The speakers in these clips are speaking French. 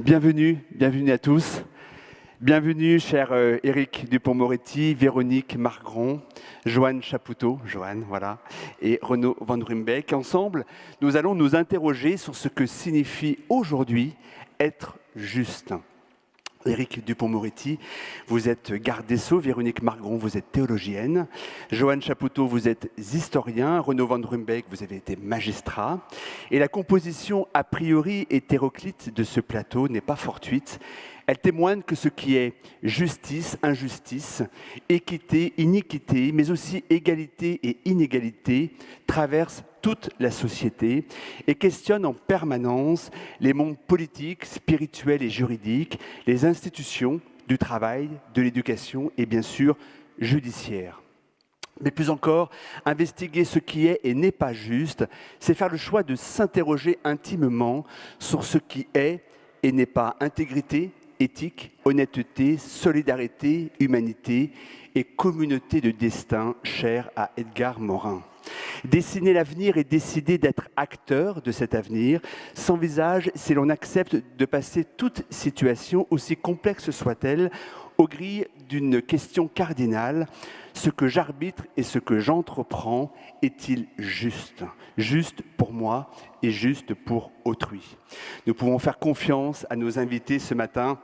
Bienvenue à tous. Bienvenue, cher Éric Dupond-Moretti, Véronique Margron, Joanne Chapoutot, voilà, et Renaud Van Ruymbeck. Ensemble, nous allons nous interroger sur ce que signifie aujourd'hui être juste. Éric Dupond-Moretti, vous êtes garde des Sceaux, Véronique Margron, vous êtes théologienne, Joanne Chapoutot, vous êtes historien, Renaud Van Ruymbeck, vous avez été magistrat. Et la composition a priori hétéroclite de ce plateau n'est pas fortuite. Elle témoigne que ce qui est justice, injustice, équité, iniquité, mais aussi égalité et inégalité traverse toute la société et questionne en permanence les mondes politiques, spirituels et juridiques, les institutions du travail, de l'éducation et bien sûr judiciaire. Mais plus encore, investiguer ce qui est et n'est pas juste, c'est faire le choix de s'interroger intimement sur ce qui est et n'est pas intégrité, éthique, honnêteté, solidarité, humanité et communauté de destin chère à Edgar Morin. Dessiner l'avenir et décider d'être acteur de cet avenir s'envisage si l'on accepte de passer toute situation, aussi complexe soit-elle, aux grilles d'une question cardinale. Ce que j'arbitre et ce que j'entreprends est-il juste ? Juste pour moi et juste pour autrui. Nous pouvons faire confiance à nos invités ce matin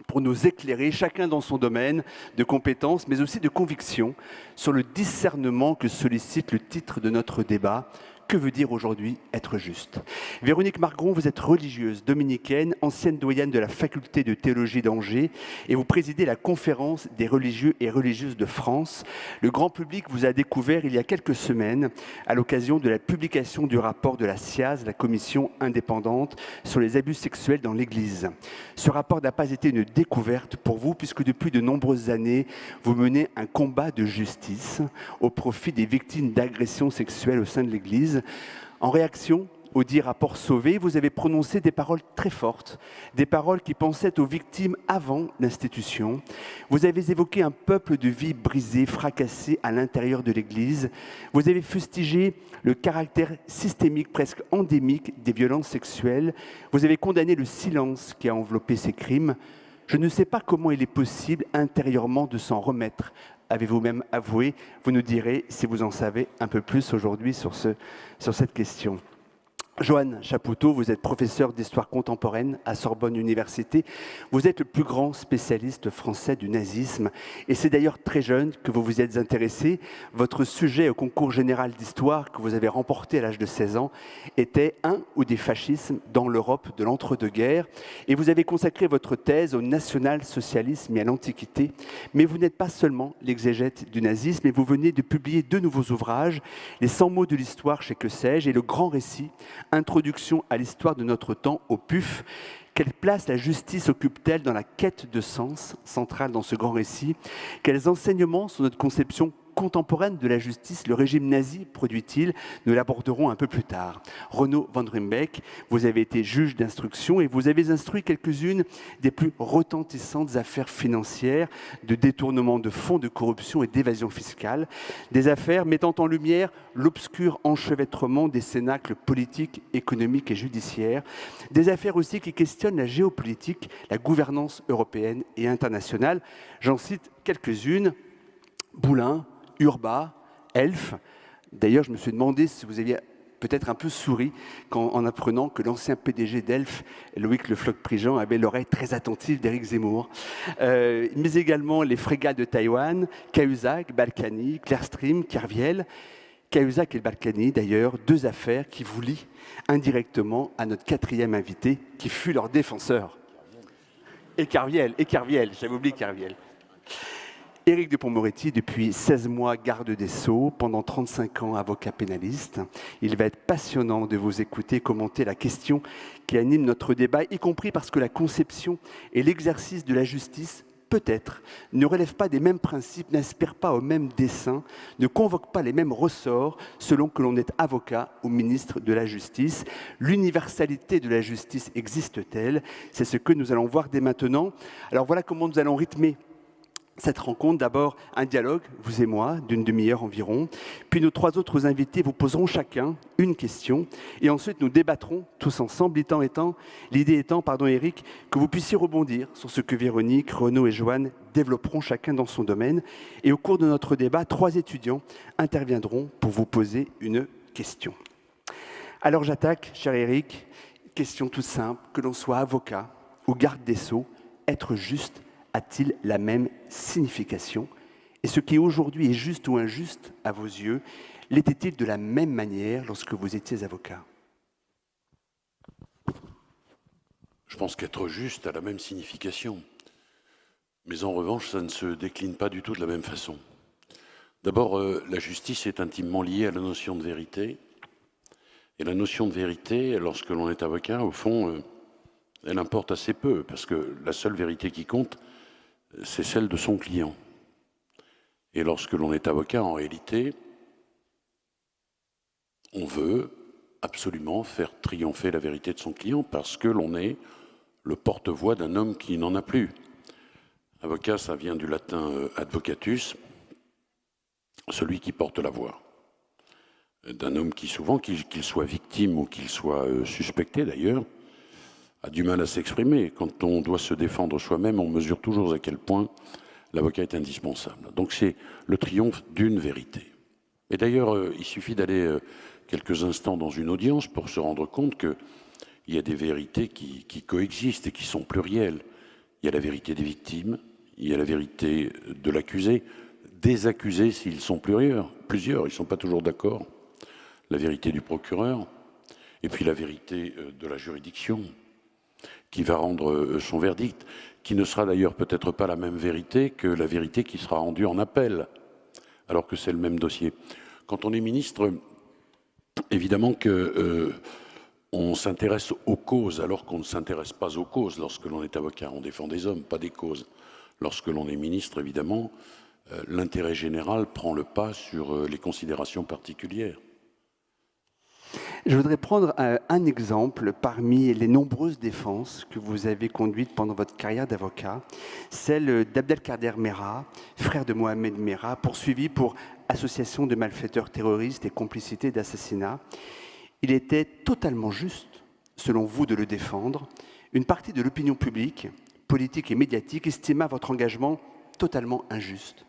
pour nous éclairer, chacun dans son domaine de compétences, mais aussi de conviction, sur le discernement que sollicite le titre de notre débat. Que veut dire aujourd'hui être juste ? Véronique Margron, vous êtes religieuse dominicaine, ancienne doyenne de la faculté de théologie d'Angers et vous présidez la conférence des religieux et religieuses de France. Le grand public vous a découvert il y a quelques semaines à l'occasion de la publication du rapport de la SIAZ, la commission indépendante sur les abus sexuels dans l'Église. Ce rapport n'a pas été une découverte pour vous puisque depuis de nombreuses années, vous menez un combat de justice au profit des victimes d'agressions sexuelles au sein de l'Église. En réaction au dit rapport Sauvé, vous avez prononcé des paroles très fortes, des paroles qui pensaient aux victimes avant l'institution. Vous avez évoqué un peuple de vies brisées, fracassées à l'intérieur de l'Église. Vous avez fustigé le caractère systémique, presque endémique des violences sexuelles. Vous avez condamné le silence qui a enveloppé ces crimes. Je ne sais pas comment il est possible intérieurement de s'en remettre. Avez-vous même avoué? Vous nous direz si vous en savez un peu plus aujourd'hui sur cette question. Joanne Chapoutot, vous êtes professeure d'histoire contemporaine à Sorbonne Université. Vous êtes le plus grand spécialiste français du nazisme. Et c'est d'ailleurs très jeune que vous vous êtes intéressé. Votre sujet au concours général d'histoire que vous avez remporté à l'âge de 16 ans était un ou des fascismes dans l'Europe de l'entre-deux-guerres. Et vous avez consacré votre thèse au national-socialisme et à l'Antiquité. Mais vous n'êtes pas seulement l'exégète du nazisme, mais vous venez de publier 2 nouveaux ouvrages, Les 100 mots de l'histoire chez Que sais-je et Le grand récit, Introduction à l'histoire de notre temps au PUF. Quelle place la justice occupe-t-elle dans la quête de sens centrale dans ce grand récit? Quels enseignements sur notre conception contemporaine de la justice le régime nazi produit-il? Nous l'aborderons un peu plus tard. Renaud Van Ruymbeck, vous avez été juge d'instruction et vous avez instruit quelques-unes des plus retentissantes affaires financières de détournement de fonds, de corruption et d'évasion fiscale. Des affaires mettant en lumière l'obscur enchevêtrement des cénacles politiques, économiques et judiciaires. Des affaires aussi qui questionnent la géopolitique, la gouvernance européenne et internationale. J'en cite quelques-unes. Boulin, Urbain, Elf. D'ailleurs, je me suis demandé si vous aviez peut-être un peu souri en apprenant que l'ancien PDG d'Elf, Loïc Le Floch-Prigent, avait l'oreille très attentive d'Éric Zemmour. Mais également les frégates de Taïwan, Cahuzac, Balkany, Clearstream, Kerviel. Cahuzac et le Balkany, d'ailleurs, 2 affaires qui vous lient indirectement à notre 4e invité, qui fut leur défenseur. Et Kerviel, j'avais oublié Kerviel. Éric Dupond-Moretti, depuis 16 mois garde des Sceaux, pendant 35 ans avocat pénaliste. Il va être passionnant de vous écouter commenter la question qui anime notre débat, y compris parce que la conception et l'exercice de la justice, peut-être, ne relèvent pas des mêmes principes, n'aspirent pas au même dessein, ne convoquent pas les mêmes ressorts selon que l'on est avocat ou ministre de la Justice. L'universalité de la justice existe-t-elle? C'est ce que nous allons voir dès maintenant. Alors voilà comment nous allons rythmer Cette rencontre, d'abord un dialogue, vous et moi, d'une demi-heure environ, puis nos 3 autres invités vous poseront chacun une question, et ensuite nous débattrons tous ensemble, l'idée étant, Éric, que vous puissiez rebondir sur ce que Véronique, Renaud et Joanne développeront chacun dans son domaine, et au cours de notre débat, 3 étudiants interviendront pour vous poser une question. Alors j'attaque, cher Éric, question toute simple, que l'on soit avocat ou garde des Sceaux, être juste a-t-il la même signification? Et ce qui aujourd'hui est juste ou injuste à vos yeux, l'était-il de la même manière lorsque vous étiez avocat? Je pense qu'être juste a la même signification. Mais en revanche, ça ne se décline pas du tout de la même façon. D'abord, la justice est intimement liée à la notion de vérité. Et la notion de vérité, lorsque l'on est avocat, au fond, elle importe assez peu, parce que la seule vérité qui compte, c'est celle de son client. Et lorsque l'on est avocat, en réalité, on veut absolument faire triompher la vérité de son client parce que l'on est le porte-voix d'un homme qui n'en a plus. Avocat, ça vient du latin advocatus, celui qui porte la voix. D'un homme qui souvent, qu'il soit victime ou qu'il soit suspecté d'ailleurs, a du mal à s'exprimer. Quand on doit se défendre soi-même, on mesure toujours à quel point l'avocat est indispensable. Donc c'est le triomphe d'une vérité. Et d'ailleurs, il suffit d'aller quelques instants dans une audience pour se rendre compte qu'il y a des vérités qui coexistent et qui sont plurielles. Il y a la vérité des victimes, il y a la vérité de l'accusé, des accusés s'ils sont plusieurs, ils ne sont pas toujours d'accord, la vérité du procureur, et puis la vérité de la juridiction, qui va rendre son verdict, qui ne sera d'ailleurs peut-être pas la même vérité que la vérité qui sera rendue en appel, alors que c'est le même dossier. Quand on est ministre, évidemment que on s'intéresse aux causes, alors qu'on ne s'intéresse pas aux causes lorsque l'on est avocat. On défend des hommes, pas des causes. Lorsque l'on est ministre, évidemment, l'intérêt général prend le pas sur les considérations particulières. Je voudrais prendre un exemple parmi les nombreuses défenses que vous avez conduites pendant votre carrière d'avocat, celle d'Abdelkader Merah, frère de Mohamed Merah, poursuivi pour association de malfaiteurs terroristes et complicité d'assassinat. Il était totalement juste, selon vous, de le défendre. Une partie de l'opinion publique, politique et médiatique estima votre engagement totalement injuste.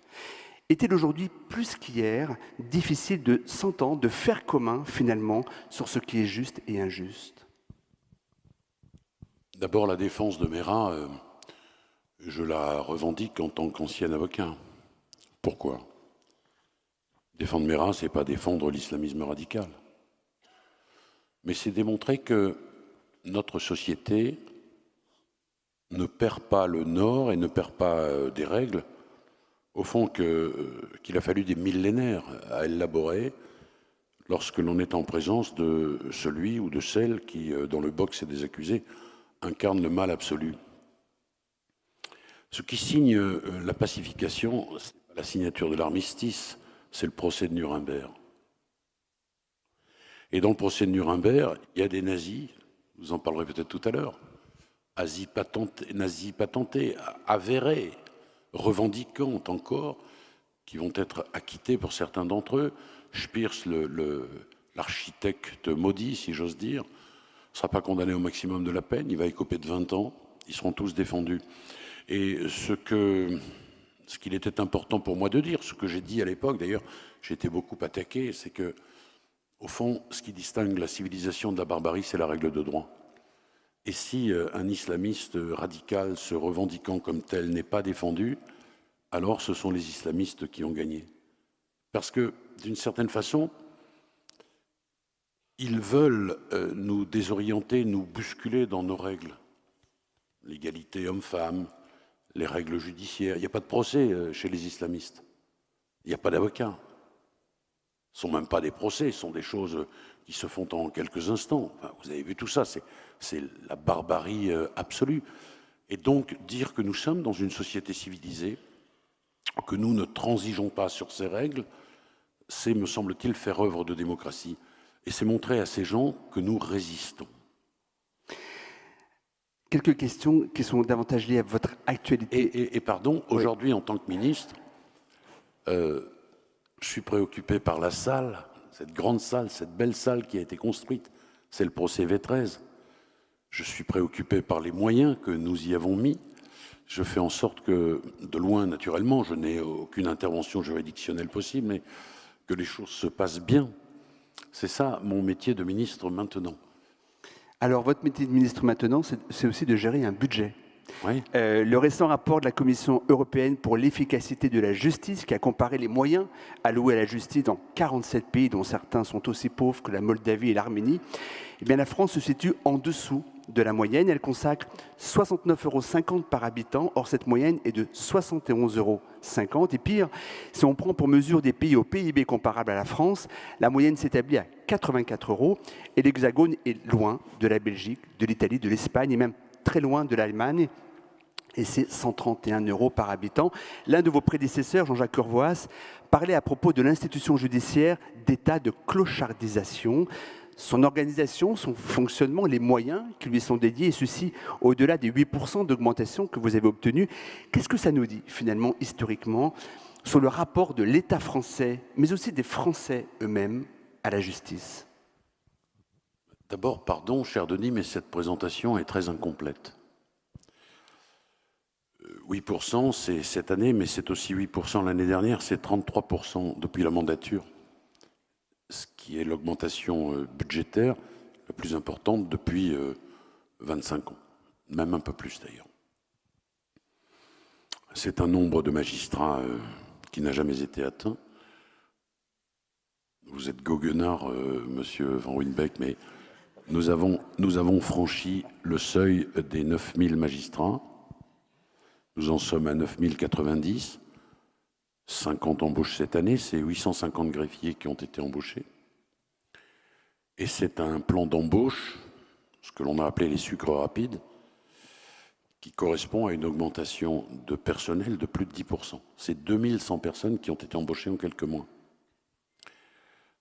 Est-il aujourd'hui plus qu'hier difficile de s'entendre, de faire commun finalement sur ce qui est juste et injuste? D'abord, la défense de Merah, je la revendique en tant qu'ancien avocat. Pourquoi? Défendre Merah, ce n'est pas défendre l'islamisme radical. Mais c'est démontrer que notre société ne perd pas le nord et ne perd pas des règles, au fond qu'il a fallu des millénaires à élaborer lorsque l'on est en présence de celui ou de celle qui, dans le box des accusés, incarne le mal absolu. Ce qui signe la pacification, c'est la signature de l'armistice, c'est le procès de Nuremberg. Et dans le procès de Nuremberg, il y a des nazis, vous en parlerez peut-être tout à l'heure, nazis patentés, avérés, revendiquant encore, qui vont être acquittés pour certains d'entre eux. Spierz, l'architecte maudit, si j'ose dire, ne sera pas condamné au maximum de la peine, il va écoper de 20 ans, ils seront tous défendus. Et ce qu'il était important pour moi de dire, ce que j'ai dit à l'époque, d'ailleurs, j'ai été beaucoup attaqué, c'est que, au fond, ce qui distingue la civilisation de la barbarie, c'est la règle de droit. Et si un islamiste radical se revendiquant comme tel n'est pas défendu, alors ce sont les islamistes qui ont gagné. Parce que, d'une certaine façon, ils veulent nous désorienter, nous bousculer dans nos règles. L'égalité homme-femme, les règles judiciaires. Il n'y a pas de procès chez les islamistes. Il n'y a pas d'avocats. Ce ne sont même pas des procès, ce sont des choses qui se font en quelques instants. Enfin, vous avez vu tout ça, c'est la barbarie absolue. Et donc, dire que nous sommes dans une société civilisée, que nous ne transigeons pas sur ces règles, c'est, me semble-t-il, faire œuvre de démocratie. Et c'est montrer à ces gens que nous résistons. quelques questions qui sont davantage liées à votre actualité. Et pardon, oui. Aujourd'hui, en tant que ministre, je suis préoccupé par la salle, cette grande salle, cette belle salle qui a été construite. C'est le procès V13. Je suis préoccupé par les moyens que nous y avons mis. Je fais en sorte que, de loin, naturellement, je n'ai aucune intervention juridictionnelle possible, mais que les choses se passent bien. C'est ça mon métier de ministre maintenant. Alors, votre métier de ministre maintenant, c'est aussi de gérer un budget. Oui. Le récent rapport de la Commission européenne pour l'efficacité de la justice, qui a comparé les moyens alloués à la justice dans 47 pays, dont certains sont aussi pauvres que la Moldavie et l'Arménie, eh bien, la France se situe en dessous de la moyenne. Elle consacre 69,50 € par habitant. Or, cette moyenne est de 71,50 €. Et pire, si on prend pour mesure des pays au PIB comparable à la France, la moyenne s'établit à 84 €. Et l'Hexagone est loin de la Belgique, de l'Italie, de l'Espagne et même très loin de l'Allemagne. Et c'est 131 € par habitant. L'un de vos prédécesseurs, Jean-Jacques Urvoas, parlait à propos de l'institution judiciaire d'état de clochardisation. Son organisation, son fonctionnement, les moyens qui lui sont dédiés, et ceci au-delà des 8% d'augmentation que vous avez obtenus. Qu'est-ce que ça nous dit, finalement, historiquement, sur le rapport de l'État français, mais aussi des Français eux-mêmes, à la justice? D'abord, pardon, cher Denis, mais cette présentation est très incomplète. 8%, c'est cette année, mais c'est aussi 8% l'année dernière, c'est 33% depuis la mandature, ce qui est l'augmentation budgétaire la plus importante depuis 25 ans, même un peu plus d'ailleurs. C'est un nombre de magistrats qui n'a jamais été atteint. Vous êtes goguenard, monsieur Van Ruymbeck, mais nous avons franchi le seuil des 9000 magistrats. Nous en sommes à 9090. 50 embauches cette année, c'est 850 greffiers qui ont été embauchés. Et c'est un plan d'embauche, ce que l'on a appelé les sucres rapides, qui correspond à une augmentation de personnel de plus de 10%. C'est 2100 personnes qui ont été embauchées en quelques mois.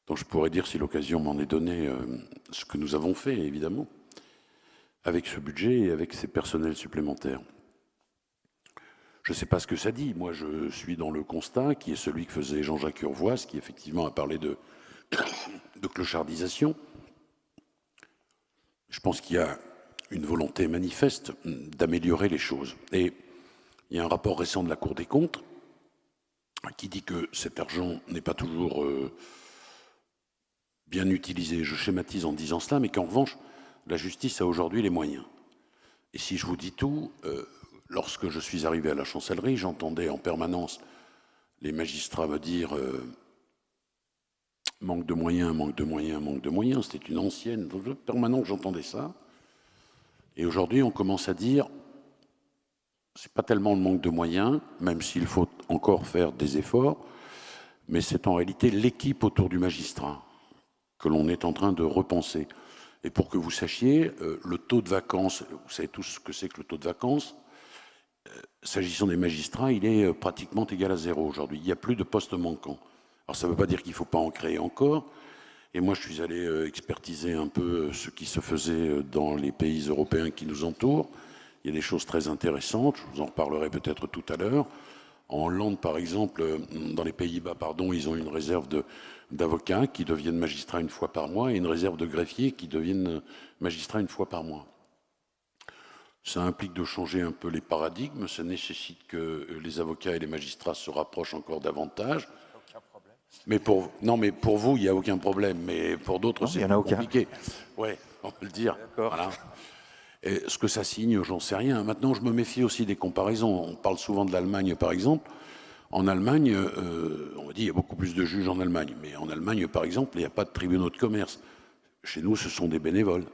Donc je pourrais dire, si l'occasion m'en est donnée, ce que nous avons fait, évidemment, avec ce budget et avec ces personnels supplémentaires. Je ne sais pas ce que ça dit. Moi, je suis dans le constat qui est celui que faisait Jean-Jacques Urvoas, qui effectivement a parlé de clochardisation. Je pense qu'il y a une volonté manifeste d'améliorer les choses. Et il y a un rapport récent de la Cour des comptes qui dit que cet argent n'est pas toujours bien utilisé. Je schématise en disant cela, mais qu'en revanche, la justice a aujourd'hui les moyens. Et si je vous dis tout, lorsque je suis arrivé à la chancellerie, j'entendais en permanence les magistrats me dire manque de moyens, manque de moyens, manque de moyens. C'était une ancienne permanente, j'entendais ça. Et aujourd'hui, on commence à dire c'est pas tellement le manque de moyens, même s'il faut encore faire des efforts, mais c'est en réalité l'équipe autour du magistrat que l'on est en train de repenser. Et pour que vous sachiez, le taux de vacances, vous savez tous ce que c'est que le taux de vacances, s'agissant des magistrats, il est pratiquement égal à 0 aujourd'hui. Il n'y a plus de postes manquants. Alors ça ne veut pas dire qu'il ne faut pas en créer encore. Et moi, je suis allé expertiser un peu ce qui se faisait dans les pays européens qui nous entourent. Il y a des choses très intéressantes, je vous en reparlerai peut-être tout à l'heure. En Hollande, par exemple, dans les Pays-Bas, pardon, ils ont une réserve d'avocats qui deviennent magistrats une fois par mois et une réserve de greffiers qui deviennent magistrats une fois par mois. Ça implique de changer un peu les paradigmes, ça nécessite que les avocats et les magistrats se rapprochent encore davantage. Mais pour vous, il n'y a aucun problème, mais pour d'autres, c'est compliqué. Oui, on peut le dire. Voilà. Et ce que ça signe, j'en sais rien. Maintenant, je me méfie aussi des comparaisons. On parle souvent de l'Allemagne, par exemple. En Allemagne, on dit qu'il y a beaucoup plus de juges en Allemagne. Mais en Allemagne, par exemple, il n'y a pas de tribunaux de commerce. Chez nous, ce sont des bénévoles.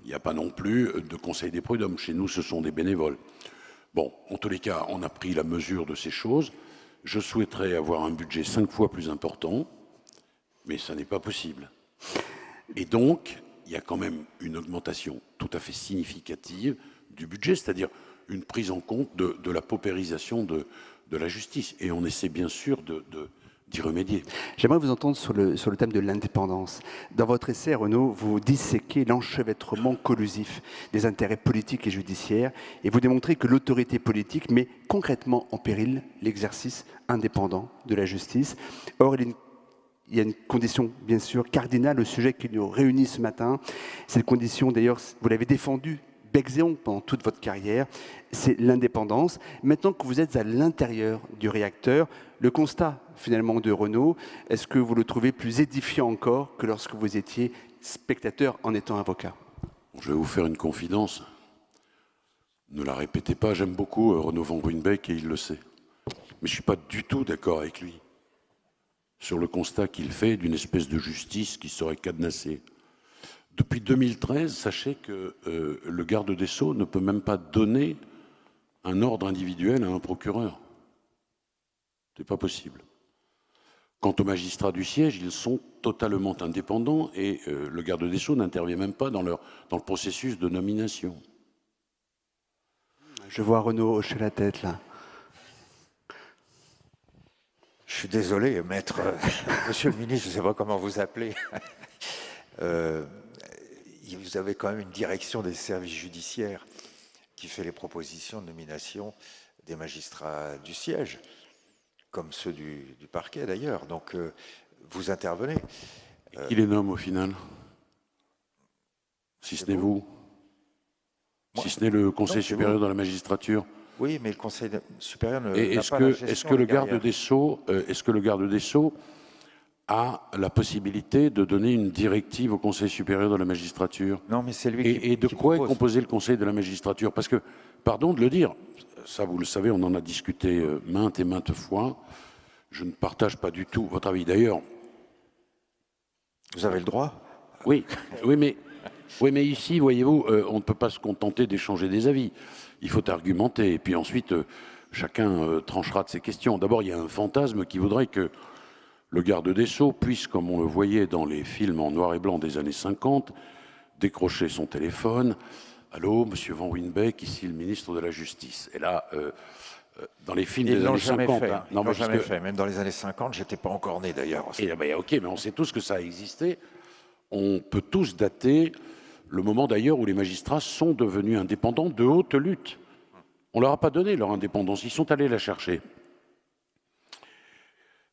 Il n'y a pas non plus de conseil des prud'hommes. Chez nous, ce sont des bénévoles. Bon, en tous les cas, on a pris la mesure de ces choses. Je souhaiterais avoir un budget 5 fois plus important, mais ça n'est pas possible. Et donc, il y a quand même une augmentation tout à fait significative du budget, c'est-à-dire une prise en compte de la paupérisation de la justice. Et on essaie bien sûr d'y remédier. J'aimerais vous entendre sur le thème de l'indépendance. Dans votre essai, Renaud, vous disséquez l'enchevêtrement collusif des intérêts politiques et judiciaires et vous démontrez que l'autorité politique met concrètement en péril l'exercice indépendant de la justice. Or, il y a une condition, bien sûr, cardinale au sujet qui nous réunit ce matin. Cette condition, d'ailleurs, vous l'avez défendue bec et ongles pendant toute votre carrière, c'est l'indépendance. Maintenant que vous êtes à l'intérieur du réacteur, le constat finalement de Renaud, est-ce que vous le trouvez plus édifiant encore que lorsque vous étiez spectateur en étant avocat? Je vais vous faire une confidence. Ne la répétez pas, j'aime beaucoup Renaud van Ruymbeck et il le sait. Mais je ne suis pas du tout d'accord avec lui sur le constat qu'il fait d'une espèce de justice qui serait cadenassée. Depuis 2013, sachez que le garde des Sceaux ne peut même pas donner un ordre individuel à un procureur. Ce n'est pas possible. Quant aux magistrats du siège, ils sont totalement indépendants et le garde des Sceaux n'intervient même pas dans le processus de nomination. Je vois Renaud hocher la tête là. Je suis désolé, maître, monsieur le ministre, je ne sais pas comment vous appelez. Vous avez quand même une direction des services judiciaires qui fait les propositions de nomination des magistrats du siège, comme ceux du parquet d'ailleurs. Donc, vous intervenez. Qui les nomme au final? Si ce n'est vous? Si ce n'est le Conseil supérieur de la magistrature? Oui, mais le Conseil supérieur ne Et n'a pas la gestion est-ce que le garde derrière. des Sceaux a la possibilité de donner une directive au Conseil supérieur de la magistrature? Non, mais c'est lui Et de qui quoi est propose. composé le Conseil de la magistrature? Parce que, pardon de le dire, ça vous le savez, on en a discuté maintes et maintes fois, je ne partage pas du tout votre avis. D'ailleurs, Vous avez le droit. oui, mais ici, voyez-vous, on ne peut pas se contenter d'échanger des avis. Il faut argumenter, et puis ensuite, chacun tranchera de ses questions. D'abord, il y a un fantasme qui voudrait que le garde des Sceaux puisse, comme on le voyait dans les films en noir et blanc des années 50, décrocher son téléphone. « Allô, monsieur Van Ruymbeck, ici le ministre de la Justice. » Et là, dans les films des années 50... Fait. Hein, Ils l'ont jamais fait. Même dans les années 50, j'étais pas encore né d'ailleurs. Et, ben, ok, mais on sait tous que ça a existé. On peut tous dater le moment d'ailleurs où les magistrats sont devenus indépendants de haute lutte. On ne leur a pas donné leur indépendance, ils sont allés la chercher.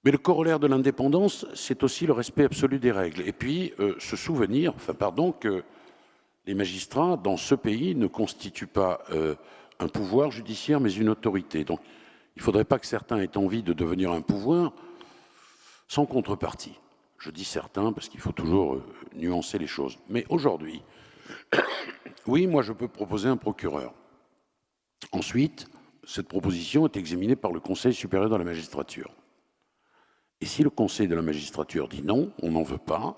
Mais le corollaire de l'indépendance, c'est aussi le respect absolu des règles. Et puis, se souvenir, que les magistrats, dans ce pays, ne constituent pas un pouvoir judiciaire, mais une autorité. Donc, il ne faudrait pas que certains aient envie de devenir un pouvoir sans contrepartie. Je dis certains parce qu'il faut toujours nuancer les choses. Mais aujourd'hui, oui, moi, je peux proposer un procureur. Ensuite, cette proposition est examinée par le Conseil supérieur de la magistrature. Et si le Conseil de la magistrature dit non, on n'en veut pas,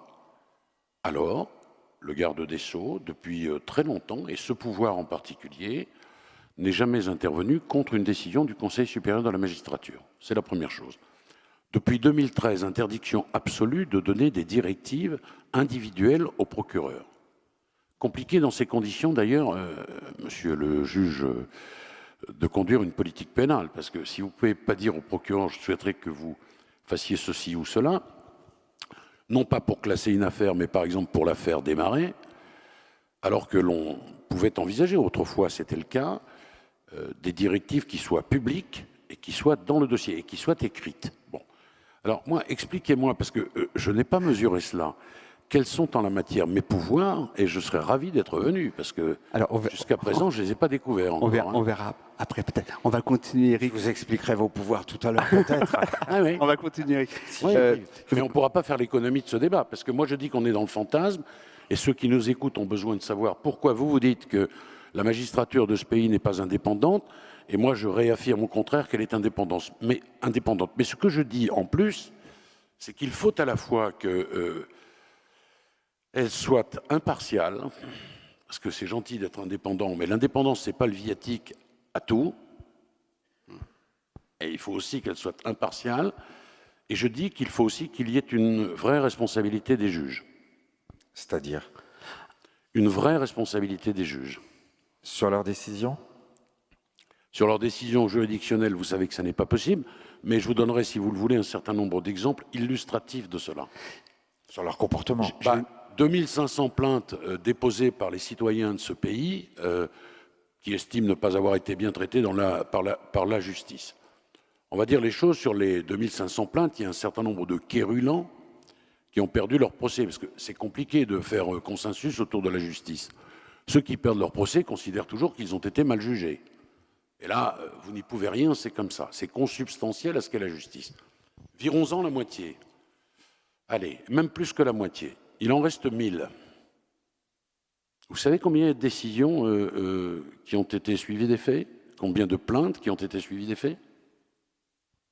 alors le garde des Sceaux, depuis très longtemps, et ce pouvoir en particulier, n'est jamais intervenu contre une décision du Conseil supérieur de la magistrature. C'est la première chose. Depuis 2013, interdiction absolue de donner des directives individuelles au procureur. Compliqué dans ces conditions, d'ailleurs, monsieur le juge, de conduire une politique pénale, parce que si vous ne pouvez pas dire au procureur « je souhaiterais que vous fassiez ceci ou cela », non pas pour classer une affaire, mais par exemple pour la faire démarrer, alors que l'on pouvait envisager, autrefois c'était le cas, des directives qui soient publiques et qui soient dans le dossier et qui soient écrites. Bon. Alors moi, expliquez-moi, parce que je n'ai pas mesuré cela, quels sont en la matière mes pouvoirs, et je serais ravi d'être venu, parce que jusqu'à présent, je ne les ai pas découverts encore. On verra après peut-être. On va continuer, Eric. Je vous expliquerai vos pouvoirs tout à l'heure, peut-être. Ah oui. On va continuer, Eric. Oui, mais on ne pourra pas faire l'économie de ce débat, parce que moi je dis qu'on est dans le fantasme, et ceux qui nous écoutent ont besoin de savoir pourquoi vous dites que la magistrature de ce pays n'est pas indépendante, et moi je réaffirme au contraire qu'elle est indépendante. Mais ce que je dis en plus, c'est qu'il faut à la fois qu'elle soit impartiale, parce que c'est gentil d'être indépendant, mais l'indépendance, ce n'est pas le viatique à tout, et il faut aussi qu'elle soit impartiale, et je dis qu'il faut aussi qu'il y ait une vraie responsabilité des juges. C'est-à-dire? Une vraie responsabilité des juges. Sur leurs décisions? Sur leurs décisions juridictionnelles, vous savez que ça n'est pas possible, mais je vous donnerai, si vous le voulez, un certain nombre d'exemples illustratifs de cela. Sur leur comportement. 2500 plaintes déposées par les citoyens de ce pays qui estiment ne pas avoir été bien traités par la justice. On va dire les choses, sur les 2500 plaintes, il y a un certain nombre de quérulents qui ont perdu leur procès, parce que c'est compliqué de faire consensus autour de la justice. Ceux qui perdent leur procès considèrent toujours qu'ils ont été mal jugés. Et là, vous n'y pouvez rien, c'est comme ça. C'est consubstantiel à ce qu'est la justice. Virons-en la moitié. Allez, même plus que la moitié. Il en reste 1000. Vous savez combien il y a de décisions qui ont été suivies des faits? Combien de plaintes qui ont été suivies des faits?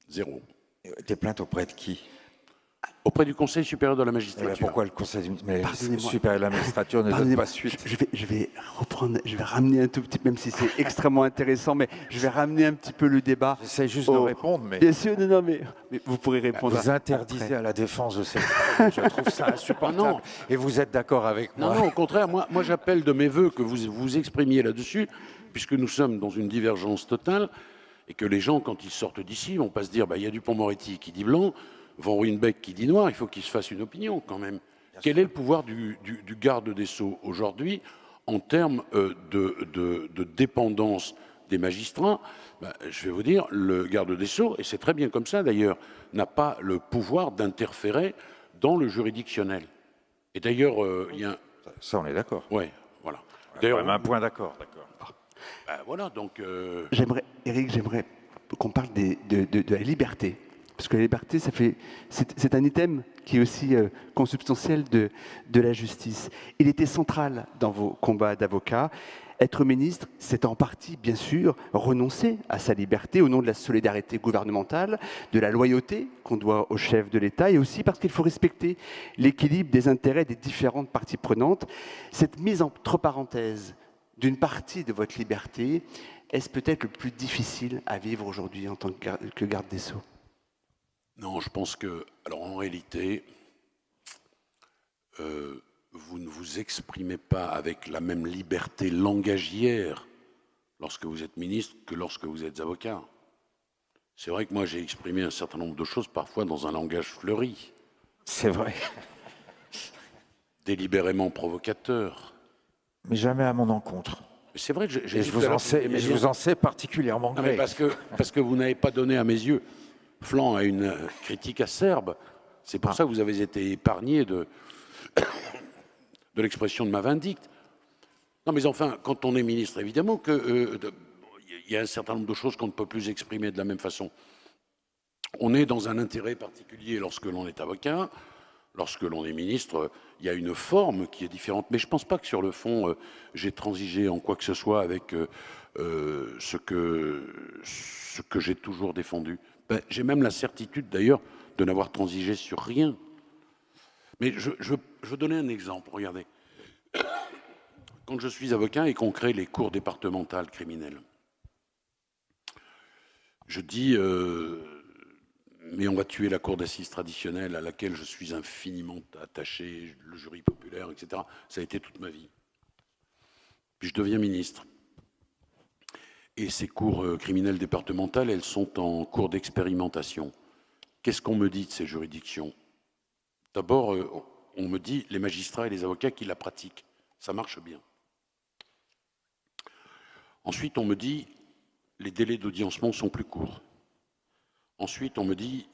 0. Des plaintes auprès de qui? Auprès du Conseil supérieur de la magistrature. Pourquoi le Conseil supérieur de la magistrature ne donne pas suite? Je vais ramener un tout petit, même si c'est extrêmement intéressant, mais je vais ramener un petit peu le débat. J'essaie juste de répondre, mais... Bien sûr, non, mais vous pourrez répondre. Vous interdisez à la défense de cette parole. Je trouve ça insupportable. Non. Et vous êtes d'accord avec moi? Non, au contraire, moi j'appelle de mes voeux que vous vous exprimiez là-dessus, puisque nous sommes dans une divergence totale, et que les gens, quand ils sortent d'ici, vont pas se dire, il y a Dupond-Moretti qui dit blanc, Van Ruijnbeek qui dit noir, il faut qu'il se fasse une opinion quand même. Quel est le pouvoir du garde des Sceaux aujourd'hui en termes de dépendance des magistrats? Je vais vous dire, le garde des Sceaux, et c'est très bien comme ça d'ailleurs, n'a pas le pouvoir d'interférer dans le juridictionnel. Et d'ailleurs, il y a un... Ça, on est d'accord. Oui, voilà. D'ailleurs, un point d'accord. Voilà, donc... Éric, j'aimerais qu'on parle de la liberté. Parce que la liberté, c'est un item qui est aussi consubstantiel de la justice. Il était central dans vos combats d'avocats. Être ministre, c'est en partie, bien sûr, renoncer à sa liberté au nom de la solidarité gouvernementale, de la loyauté qu'on doit au chef de l'État, et aussi parce qu'il faut respecter l'équilibre des intérêts des différentes parties prenantes. Cette mise entre parenthèses d'une partie de votre liberté, est-ce peut-être le plus difficile à vivre aujourd'hui en tant que garde des Sceaux? Non, je pense que, alors en réalité, vous ne vous exprimez pas avec la même liberté langagière lorsque vous êtes ministre que lorsque vous êtes avocat. C'est vrai que moi j'ai exprimé un certain nombre de choses parfois dans un langage fleuri. C'est vrai. Délibérément provocateur. Mais jamais à mon encontre. C'est vrai que je vous en sais particulièrement gré. Parce que vous n'avez pas donné à mes yeux flanc à une critique acerbe. C'est pour ça que vous avez été épargné de l'expression de ma vindicte. Non, mais enfin, quand on est ministre, évidemment qu'il y a un certain nombre de choses qu'on ne peut plus exprimer de la même façon. On est dans un intérêt particulier lorsque l'on est avocat. Lorsque l'on est ministre, il y a une forme qui est différente. Mais je ne pense pas que sur le fond, j'ai transigé en quoi que ce soit avec ce que j'ai toujours défendu. J'ai même la certitude d'ailleurs de n'avoir transigé sur rien. Mais je veux donner un exemple. Regardez. Quand je suis avocat et qu'on crée les cours départementales criminelles, je dis mais on va tuer la cour d'assises traditionnelle à laquelle je suis infiniment attaché, le jury populaire, etc. Ça a été toute ma vie. Puis je deviens ministre. Et ces cours criminelles départementales, elles sont en cours d'expérimentation. Qu'est-ce qu'on me dit de ces juridictions? D'abord, on me dit les magistrats et les avocats qui la pratiquent. Ça marche bien. Ensuite, on me dit les délais d'audiencement sont plus courts. Ensuite, on me dit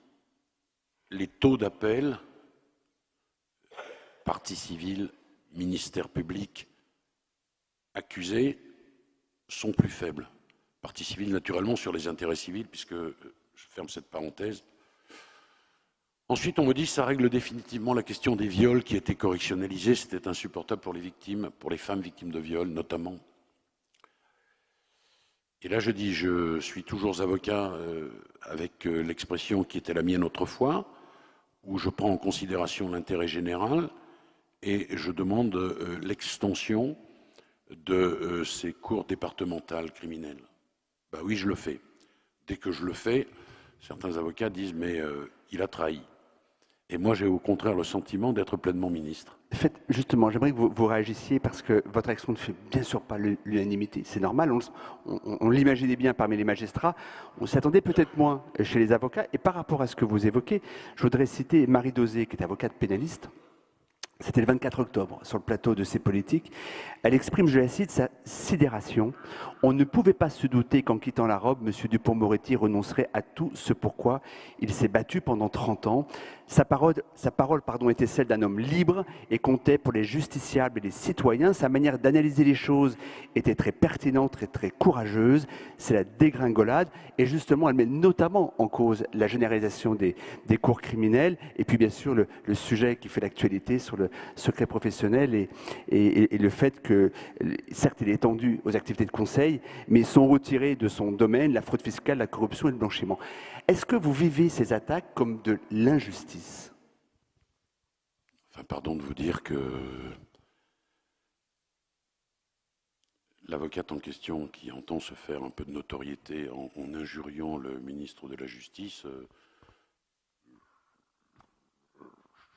les taux d'appel, partie civile, ministère public, accusés, sont plus faibles. Partie civile, naturellement, sur les intérêts civils, puisque, je ferme cette parenthèse. Ensuite, on me dit que ça règle définitivement la question des viols qui étaient correctionnalisés. C'était insupportable pour les victimes, pour les femmes victimes de viols, notamment. Et là, je dis, je suis toujours avocat avec l'expression qui était la mienne autrefois, où je prends en considération l'intérêt général et je demande l'extension de ces cours départementales criminelles. Ben oui, je le fais. Dès que je le fais, certains avocats disent, mais il a trahi. Et moi, j'ai au contraire le sentiment d'être pleinement ministre. Justement, j'aimerais que vous réagissiez parce que votre action ne fait bien sûr pas l'unanimité. C'est normal, on l'imaginait bien parmi les magistrats, on s'y attendait peut-être moins chez les avocats. Et par rapport à ce que vous évoquez, je voudrais citer Marie Dosé, qui est avocate pénaliste. C'était le 24 octobre, sur le plateau de C'est politique. Elle exprime, je la cite, sa sidération. On ne pouvait pas se douter qu'en quittant la robe, M. Dupond-Moretti renoncerait à tout ce pourquoi il s'est battu pendant 30 ans. Sa parole était celle d'un homme libre et comptait pour les justiciables et les citoyens. Sa manière d'analyser les choses était très pertinente et très courageuse. C'est la dégringolade. Et justement, elle met notamment en cause la généralisation des cours criminels et puis bien sûr le sujet qui fait l'actualité sur le secret professionnel et le fait que, certes, il est étendu aux activités de conseil, mais sont retirés de son domaine la fraude fiscale, la corruption et le blanchiment. Est-ce que vous vivez ces attaques comme de l'injustice? Enfin, pardon de vous dire que l'avocate en question qui entend se faire un peu de notoriété en injuriant le ministre de la Justice,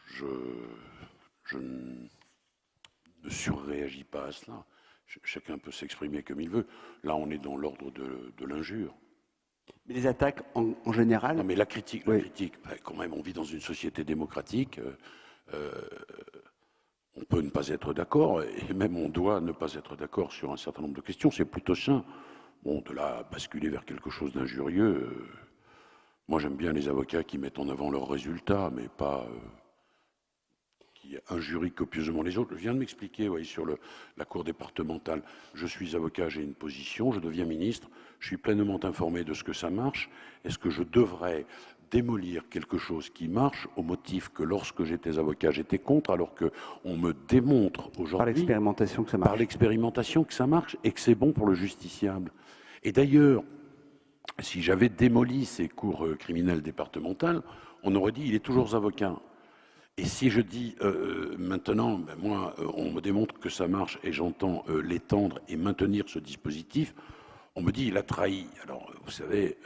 je ne surréagis pas à cela. Chacun peut s'exprimer comme il veut. Là, on est dans l'ordre de l'injure. Mais les attaques en général... Non, mais la critique, quand même, on vit dans une société démocratique. On peut ne pas être d'accord, et même on doit ne pas être d'accord sur un certain nombre de questions. C'est plutôt sain. Bon, de là basculer vers quelque chose d'injurieux. Moi, j'aime bien les avocats qui mettent en avant leurs résultats, mais pas qui injurient copieusement les autres. Je viens de m'expliquer, sur la cour départementale. Je suis avocat, j'ai une position, je deviens ministre, je suis pleinement informé de ce que ça marche. Est-ce que je devrais démolir quelque chose qui marche au motif que lorsque j'étais avocat, j'étais contre, alors qu'on me démontre aujourd'hui... Par l'expérimentation que ça marche. Par l'expérimentation que ça marche et que c'est bon pour le justiciable. Et d'ailleurs, si j'avais démoli ces cours criminelles départementales, on aurait dit il est toujours avocat. Et si je dis maintenant, moi, on me démontre que ça marche et j'entends l'étendre et maintenir ce dispositif, on me dit il a trahi. Alors, vous savez,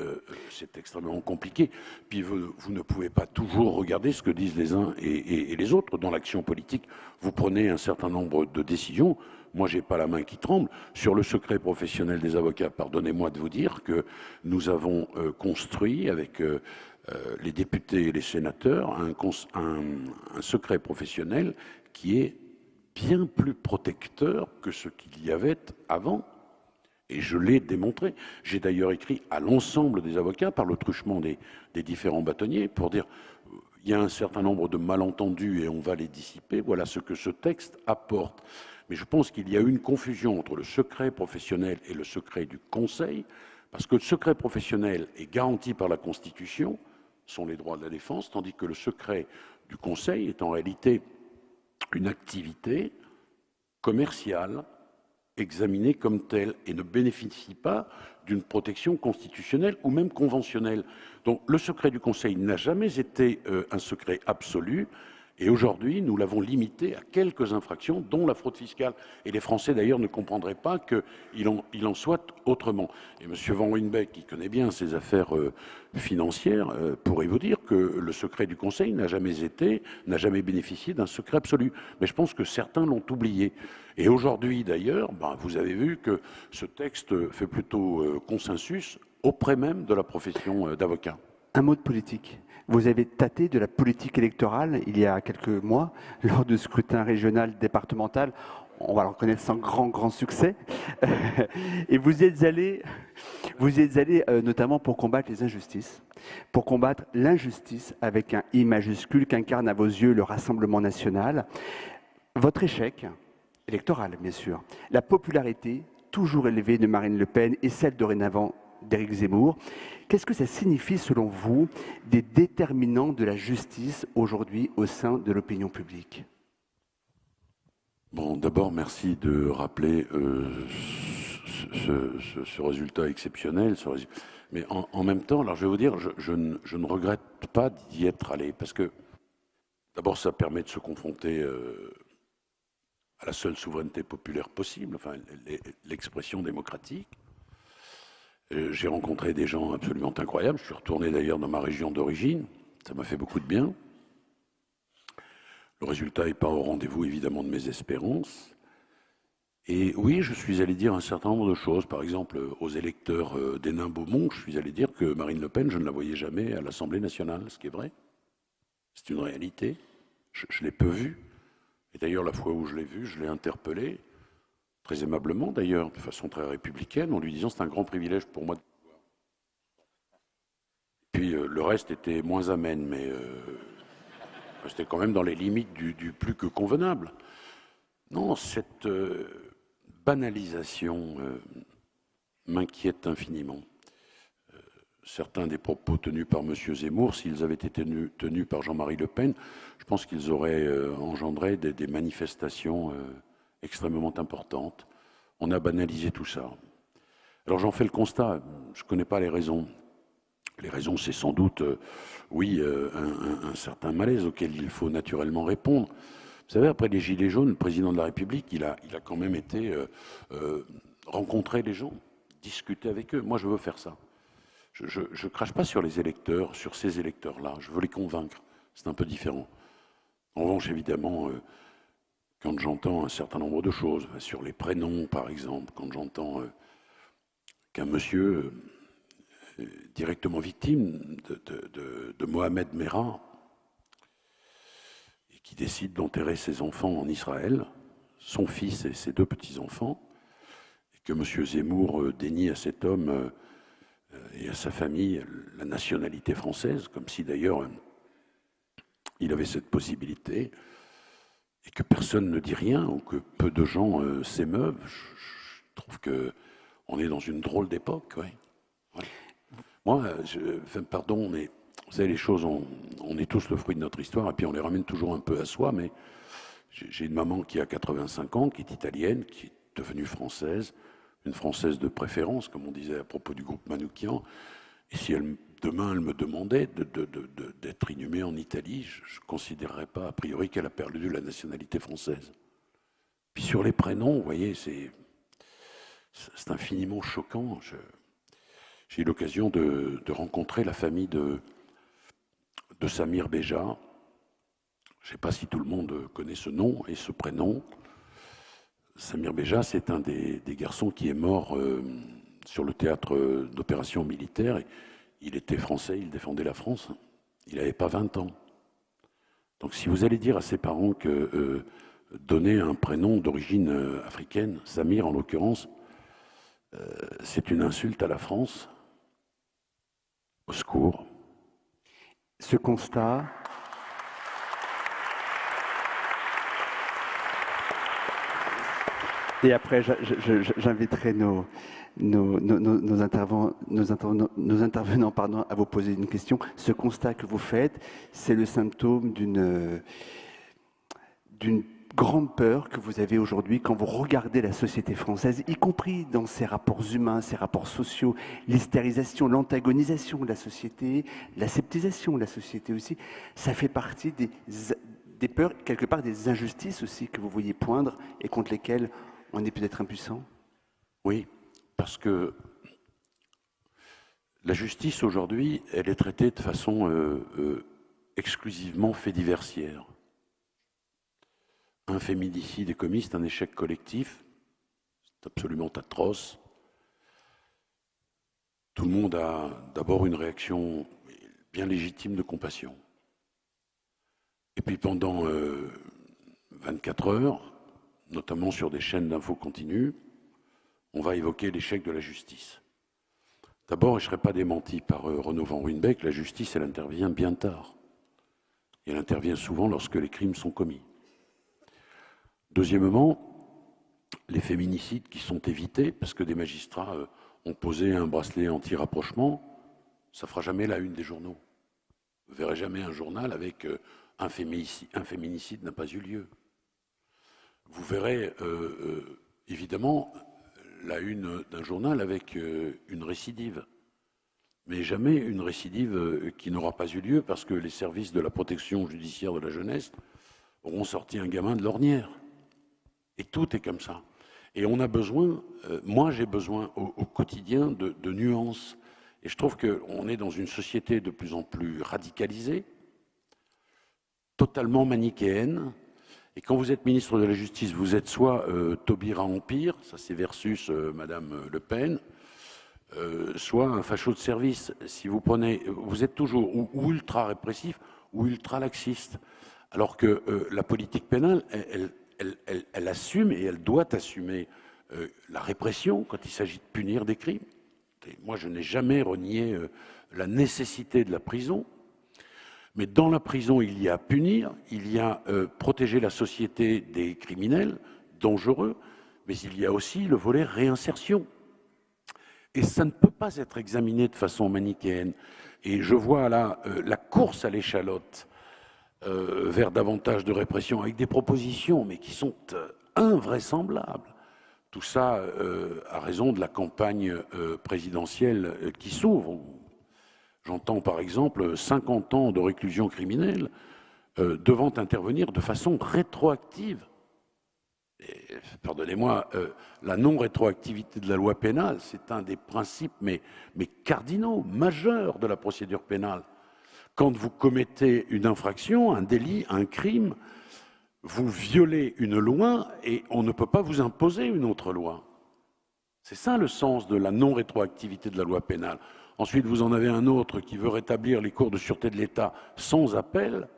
c'est extrêmement compliqué. Puis vous ne pouvez pas toujours regarder ce que disent les uns et les autres. Dans l'action politique, vous prenez un certain nombre de décisions. Moi, j'ai pas la main qui tremble. Sur le secret professionnel des avocats, pardonnez-moi de vous dire que nous avons construit avec les députés et les sénateurs un secret professionnel qui est bien plus protecteur que ce qu'il y avait avant. Et je l'ai démontré. J'ai d'ailleurs écrit à l'ensemble des avocats par le truchement des différents bâtonniers pour dire il y a un certain nombre de malentendus et on va les dissiper. Voilà ce que ce texte apporte. Mais je pense qu'il y a une confusion entre le secret professionnel et le secret du conseil, parce que le secret professionnel est garanti par la Constitution, sont les droits de la défense, tandis que le secret du conseil est en réalité une activité commerciale examinée comme telle et ne bénéficie pas d'une protection constitutionnelle ou même conventionnelle. Donc le secret du conseil n'a jamais été un secret absolu. Et aujourd'hui, nous l'avons limité à quelques infractions, dont la fraude fiscale. Et les Français, d'ailleurs, ne comprendraient pas qu'il en soit autrement. Et M. Van Ruynbeck, qui connaît bien ces affaires financières, pourrait vous dire que le secret du Conseil n'a jamais bénéficié d'un secret absolu. Mais je pense que certains l'ont oublié. Et aujourd'hui, d'ailleurs, vous avez vu que ce texte fait plutôt consensus auprès même de la profession d'avocat. Un mot de politique. Vous avez tâté de la politique électorale il y a quelques mois, lors du scrutin régional départemental. On va le reconnaître sans grand succès. Et vous y êtes allé notamment pour combattre les injustices, pour combattre l'injustice avec un I majuscule qu'incarne à vos yeux le Rassemblement national. Votre échec, électoral bien sûr, la popularité toujours élevée de Marine Le Pen et celle dorénavant d'Éric Zemmour. Qu'est-ce que ça signifie, selon vous, des déterminants de la justice aujourd'hui au sein de l'opinion publique? Bon, d'abord, merci de rappeler ce résultat exceptionnel. Mais en même temps, alors je vais vous dire, je ne regrette pas d'y être allé, parce que d'abord, ça permet de se confronter à la seule souveraineté populaire possible, enfin l'expression démocratique. J'ai rencontré des gens absolument incroyables. Je suis retourné d'ailleurs dans ma région d'origine. Ça m'a fait beaucoup de bien. Le résultat n'est pas au rendez-vous, évidemment, de mes espérances. Et oui, je suis allé dire un certain nombre de choses. Par exemple, aux électeurs d'Hénin-Beaumont, je suis allé dire que Marine Le Pen, je ne la voyais jamais à l'Assemblée nationale, ce qui est vrai. C'est une réalité. Je l'ai peu vue. Et d'ailleurs, la fois où je l'ai vue, je l'ai interpellée, très aimablement d'ailleurs, de façon très républicaine, en lui disant c'est un grand privilège pour moi de voir. Puis le reste était moins amène, mais c'était quand même dans les limites du plus que convenable. Non, cette banalisation m'inquiète infiniment. Certains des propos tenus par M. Zemmour, s'ils avaient été tenus par Jean-Marie Le Pen, je pense qu'ils auraient engendré des manifestations extrêmement importantes. On a banalisé tout ça. Alors j'en fais le constat, je ne connais pas les raisons. Les raisons, c'est sans doute, oui, un certain malaise auquel il faut naturellement répondre. Vous savez, après les Gilets jaunes, le président de la République, il a quand même été rencontrer les gens, discuter avec eux. Moi, je veux faire ça. Je ne crache pas sur les électeurs, sur ces électeurs-là. Je veux les convaincre. C'est un peu différent. En revanche, évidemment, quand j'entends un certain nombre de choses, sur les prénoms, par exemple, quand j'entends qu'un monsieur directement victime de Mohamed Merah, et qui décide d'enterrer ses enfants en Israël, son fils et ses deux petits-enfants, et que M. Zemmour dénie à cet homme et à sa famille la nationalité française, comme si d'ailleurs il avait cette possibilité, et que personne ne dit rien, ou que peu de gens s'émeuvent. Je trouve qu'on est dans une drôle d'époque. Ouais. Ouais. Moi, pardon, mais vous savez, les choses, on est tous le fruit de notre histoire, et puis on les ramène toujours un peu à soi, mais j'ai une maman qui a 85 ans, qui est italienne, qui est devenue française, une Française de préférence, comme on disait à propos du groupe Manoukian. Et si demain elle me demandait d'être inhumée en Italie, je ne considérerais pas a priori qu'elle a perdu la nationalité française. Puis sur les prénoms, vous voyez, c'est infiniment choquant. J'ai eu l'occasion de rencontrer la famille de Samir Béja. Je ne sais pas si tout le monde connaît ce nom et ce prénom. Samir Béja, c'est un des garçons qui est mort sur le théâtre d'opérations militaires. Il était français, il défendait la France. Il n'avait pas 20 ans. Donc si vous allez dire à ses parents que donner un prénom d'origine africaine, Samir en l'occurrence, c'est une insulte à la France, au secours. Ce constat... Et après, j'inviterai nos intervenants à vous poser une question. Ce constat que vous faites, c'est le symptôme d'une grande peur que vous avez aujourd'hui quand vous regardez la société française, y compris dans ses rapports humains, ses rapports sociaux, l'hystérisation, l'antagonisation de la société, l'aseptisation de la société aussi. Ça fait partie des peurs, quelque part des injustices aussi que vous voyez poindre et contre lesquelles on est peut-être impuissant. Oui, parce que la justice aujourd'hui, elle est traitée de façon exclusivement fait diversière. Un féminicide est commis, c'est un échec collectif, c'est absolument atroce. Tout le monde a d'abord une réaction bien légitime de compassion. Et puis pendant 24 heures, notamment sur des chaînes d'infos continues, on va évoquer l'échec de la justice. D'abord, et je ne serai pas démenti par Renaud Van Ruynbeck, la justice, elle intervient bien tard. Et elle intervient souvent lorsque les crimes sont commis. Deuxièmement, les féminicides qui sont évités, parce que des magistrats ont posé un bracelet anti-rapprochement, ça ne fera jamais la une des journaux. Vous ne verrez jamais un journal avec un féminicide n'a pas eu lieu. Vous verrez évidemment la une d'un journal avec une récidive, mais jamais une récidive qui n'aura pas eu lieu parce que les services de la protection judiciaire de la jeunesse auront sorti un gamin de l'ornière. Et tout est comme ça. Et on a besoin, moi j'ai besoin au quotidien de nuances. Et je trouve qu'on est dans une société de plus en plus radicalisée, totalement manichéenne. Et quand vous êtes ministre de la Justice, vous êtes soit Taubira Empire, ça c'est versus Madame Le Pen, soit un facho de service. Si vous prenez, vous êtes toujours ou ultra répressif ou ultra laxiste. Alors que la politique pénale, elle assume et elle doit assumer la répression quand il s'agit de punir des crimes. Et moi, je n'ai jamais renié la nécessité de la prison. Mais dans la prison, il y a punir, il y a protéger la société des criminels dangereux, mais il y a aussi le volet réinsertion. Et ça ne peut pas être examiné de façon manichéenne. Et je vois là la course à l'échalote vers davantage de répression avec des propositions, mais qui sont invraisemblables. Tout ça à raison de la campagne présidentielle qui s'ouvre. J'entends par exemple 50 ans de réclusion criminelle devant intervenir de façon rétroactive. Pardonnez-moi, la non-rétroactivité de la loi pénale, c'est un des principes mais cardinaux, majeurs de la procédure pénale. Quand vous commettez une infraction, un délit, un crime, vous violez une loi et on ne peut pas vous imposer une autre loi. C'est ça le sens de la non-rétroactivité de la loi pénale. Ensuite, vous en avez un autre qui veut rétablir les cours de sûreté de l'État sans appel.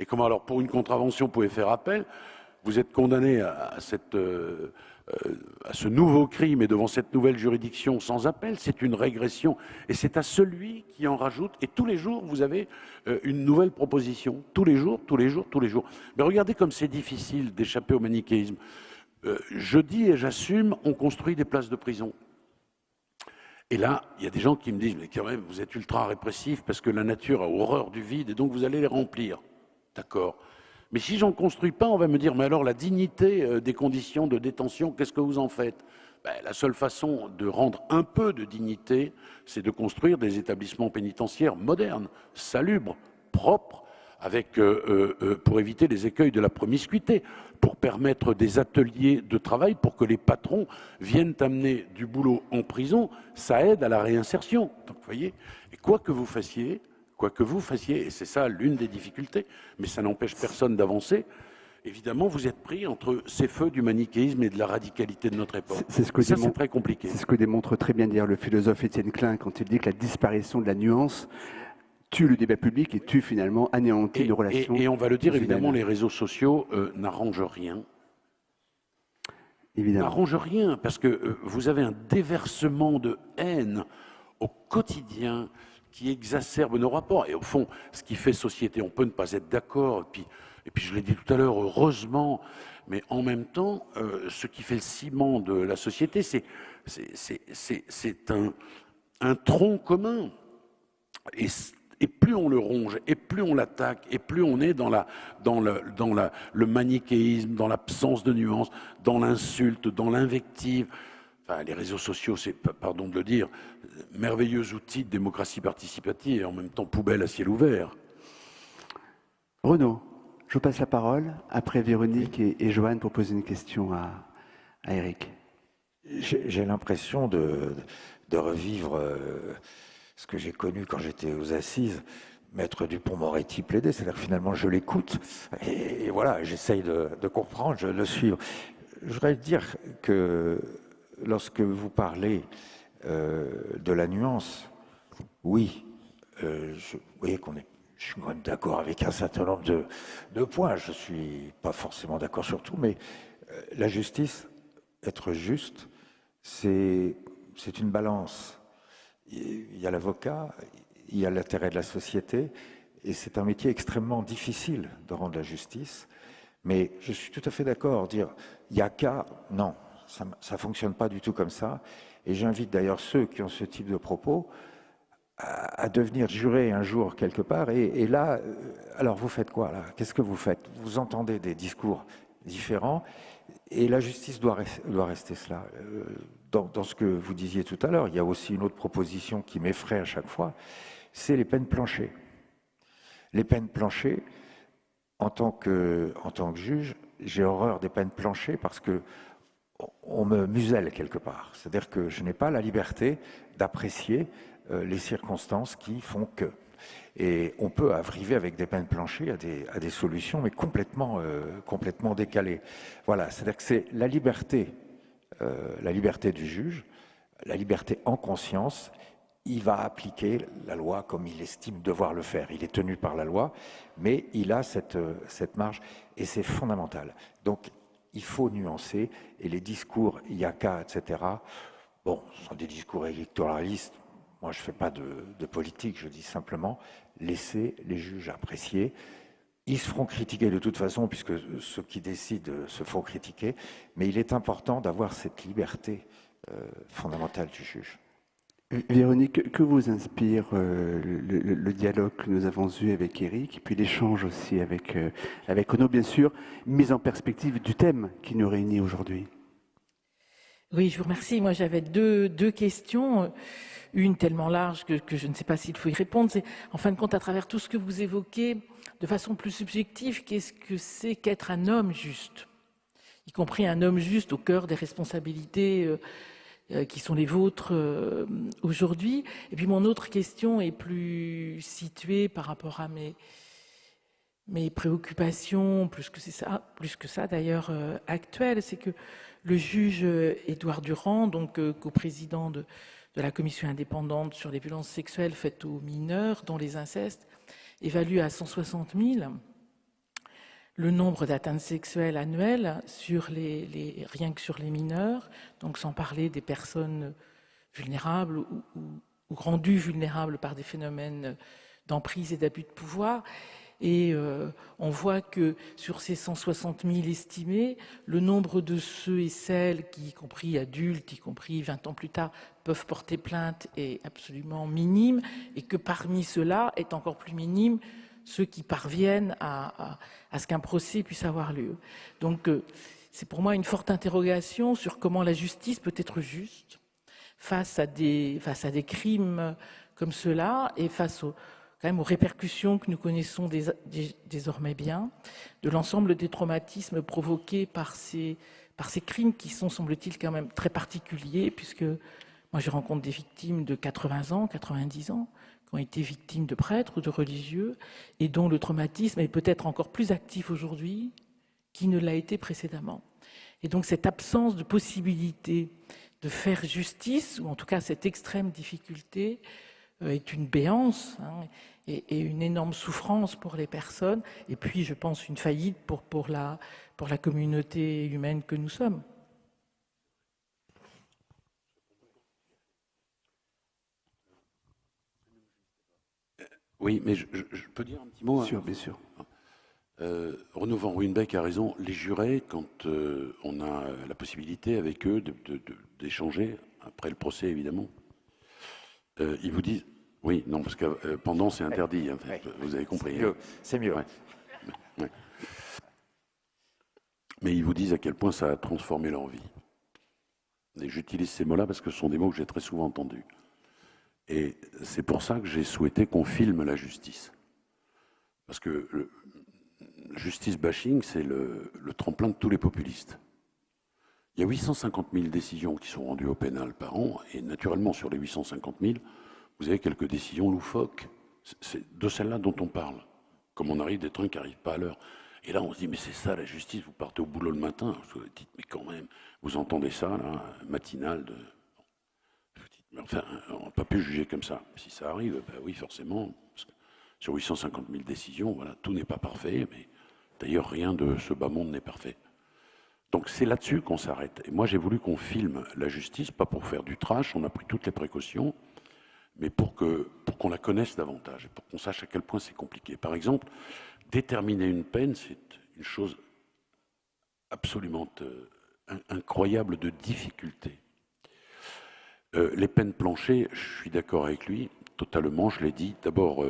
Et comment alors, pour une contravention, vous pouvez faire appel? Vous êtes condamné à ce nouveau crime et devant cette nouvelle juridiction sans appel, c'est une régression. Et c'est à celui qui en rajoute. Et tous les jours, vous avez une nouvelle proposition. Tous les jours, tous les jours, tous les jours. Mais regardez comme c'est difficile d'échapper au manichéisme. Je dis et j'assume, on construit des places de prison. Et là, il y a des gens qui me disent, mais quand même, vous êtes ultra répressif parce que la nature a horreur du vide et donc vous allez les remplir. D'accord. Mais si j'en construis pas, on va me dire, mais alors la dignité des conditions de détention, qu'est-ce que vous en faites? La seule façon de rendre un peu de dignité, c'est de construire des établissements pénitentiaires modernes, salubres, propres, avec, pour éviter les écueils de la promiscuité, pour permettre des ateliers de travail, pour que les patrons viennent amener du boulot en prison, ça aide à la réinsertion. Donc, vous voyez, et quoi que vous fassiez, et c'est ça l'une des difficultés, mais ça n'empêche personne d'avancer, évidemment, vous êtes pris entre ces feux du manichéisme et de la radicalité de notre époque. C'est très compliqué. C'est ce que démontre très bien d'ailleurs le philosophe Étienne Klein quand il dit que la disparition de la nuance tue le débat public et tue finalement, anéantit nos relations. Et on va le dire, évidemment, les réseaux sociaux n'arrangent rien. Évidemment. N'arrangent rien, parce que vous avez un déversement de haine au quotidien qui exacerbe nos rapports. Et au fond, ce qui fait société, on peut ne pas être d'accord, et puis je l'ai dit tout à l'heure, heureusement, mais en même temps, ce qui fait le ciment de la société, c'est un tronc commun. Et plus on le ronge, et plus on l'attaque, et plus on est dans le manichéisme, dans l'absence de nuances, dans l'insulte, dans l'invective. Enfin, les réseaux sociaux, c'est, pardon de le dire, merveilleux outil de démocratie participative et en même temps poubelle à ciel ouvert. Renaud, je vous passe la parole, après Véronique et Joanne pour poser une question à Éric. J'ai l'impression de revivre ce que j'ai connu quand j'étais aux assises. Maître Dupond-Moretti plaidait, c'est-à-dire que finalement je l'écoute et voilà, j'essaye de comprendre, je le suis. Je voudrais dire que lorsque vous parlez de la nuance, oui, vous voyez je suis quand même d'accord avec un certain nombre de points. Je ne suis pas forcément d'accord sur tout, mais la justice, être juste, c'est une balance. Il y a l'avocat, il y a l'intérêt de la société, et c'est un métier extrêmement difficile de rendre la justice. Mais je suis tout à fait d'accord, dire il y a qu'à, non, ça ne fonctionne pas du tout comme ça. Et j'invite d'ailleurs ceux qui ont ce type de propos à devenir jurés un jour quelque part. Et là, alors vous faites quoi là? Qu'est-ce que vous faites? Vous entendez des discours différents, et la justice doit rester cela. Dans ce que vous disiez tout à l'heure, il y a aussi une autre proposition qui m'effraie à chaque fois, c'est les peines planchées. Les peines planchées, en tant que juge, j'ai horreur des peines planchées parce que on me muselle quelque part. C'est-à-dire que je n'ai pas la liberté d'apprécier les circonstances qui font que. Et on peut arriver avec des peines planchées à des solutions, mais complètement décalées. Voilà, c'est-à-dire que c'est la liberté du juge, la liberté en conscience. Il va appliquer la loi comme il estime devoir le faire. Il est tenu par la loi, mais il a cette marge, et c'est fondamental. Donc, il faut nuancer, et les discours yaka, etc., bon, ce sont des discours électoralistes. Moi, je ne fais pas de politique, je dis simplement, laissez les juges apprécier. Ils se feront critiquer de toute façon, puisque ceux qui décident se font critiquer, mais il est important d'avoir cette liberté fondamentale du juge. Véronique, que vous inspire le dialogue que nous avons eu avec Éric, et puis l'échange aussi avec Renaud, bien sûr, mise en perspective du thème qui nous réunit aujourd'hui? Oui, je vous remercie. Moi, j'avais deux questions. Une tellement large que je ne sais pas s'il faut y répondre. C'est, en fin de compte, à travers tout ce que vous évoquez, de façon plus subjective, qu'est-ce que c'est qu'être un homme juste, y compris un homme juste au cœur des responsabilités qui sont les vôtres aujourd'hui. Et puis mon autre question est plus située par rapport à mes préoccupations, plus que ça d'ailleurs, actuelles. C'est que le juge Édouard Durand, donc coprésident de la commission indépendante sur les violences sexuelles faites aux mineurs, dont les incestes, évalue à 160 000 le nombre d'atteintes sexuelles annuelles rien que sur les mineurs, donc sans parler des personnes vulnérables ou rendues vulnérables par des phénomènes d'emprise et d'abus de pouvoir. Et on voit que sur ces 160 000 estimés, le nombre de ceux et celles qui, y compris adultes, y compris 20 ans plus tard, peuvent porter plainte est absolument minime, et que parmi ceux-là est encore plus minime ceux qui parviennent à ce qu'un procès puisse avoir lieu. Donc c'est pour moi une forte interrogation sur comment la justice peut être juste face à des crimes comme ceux-là, et face quand même aux répercussions que nous connaissons désormais bien, de l'ensemble des traumatismes provoqués par ces crimes qui sont, semble-t-il, quand même très particuliers, puisque moi je rencontre des victimes de 80 ans, 90 ans, qui ont été victimes de prêtres ou de religieux, et dont le traumatisme est peut-être encore plus actif aujourd'hui qu'il ne l'a été précédemment. Et donc cette absence de possibilité de faire justice, ou en tout cas cette extrême difficulté, est une béance et une énorme souffrance pour les personnes, et puis je pense une faillite pour la communauté humaine que nous sommes. Oui, mais je peux dire un petit mot. Bien sûr. Renaud Van Ruynbeck a raison. Les jurés, quand on a la possibilité avec eux d'échanger, après le procès évidemment, ils vous disent, oui, non, parce que pendant c'est interdit, en fait, vous avez compris. C'est mieux. Ouais. Mais ils vous disent à quel point ça a transformé leur vie. Et j'utilise ces mots-là parce que ce sont des mots que j'ai très souvent entendus. Et c'est pour ça que j'ai souhaité qu'on filme la justice. Parce que le justice bashing, c'est le tremplin de tous les populistes. Il y a 850 000 décisions qui sont rendues au pénal par an, et naturellement, sur les 850 000, vous avez quelques décisions loufoques. C'est de celles-là dont on parle. Comme on arrive des trains qui n'arrivent pas à l'heure. Et là, on se dit, mais c'est ça la justice, vous partez au boulot le matin. Vous vous dites, mais quand même, vous entendez ça, là, matinale de... Mais enfin, on n'a pas pu juger comme ça. Si ça arrive, ben oui, forcément, sur 850 000 décisions, voilà, tout n'est pas parfait, mais d'ailleurs, rien de ce bas monde n'est parfait. Donc c'est là-dessus qu'on s'arrête. Et moi, j'ai voulu qu'on filme la justice, pas pour faire du trash, on a pris toutes les précautions, mais pour qu'on la connaisse davantage, et pour qu'on sache à quel point c'est compliqué. Par exemple, déterminer une peine, c'est une chose absolument incroyable de difficulté. Les peines planchées, je suis d'accord avec lui, totalement, je l'ai dit. D'abord,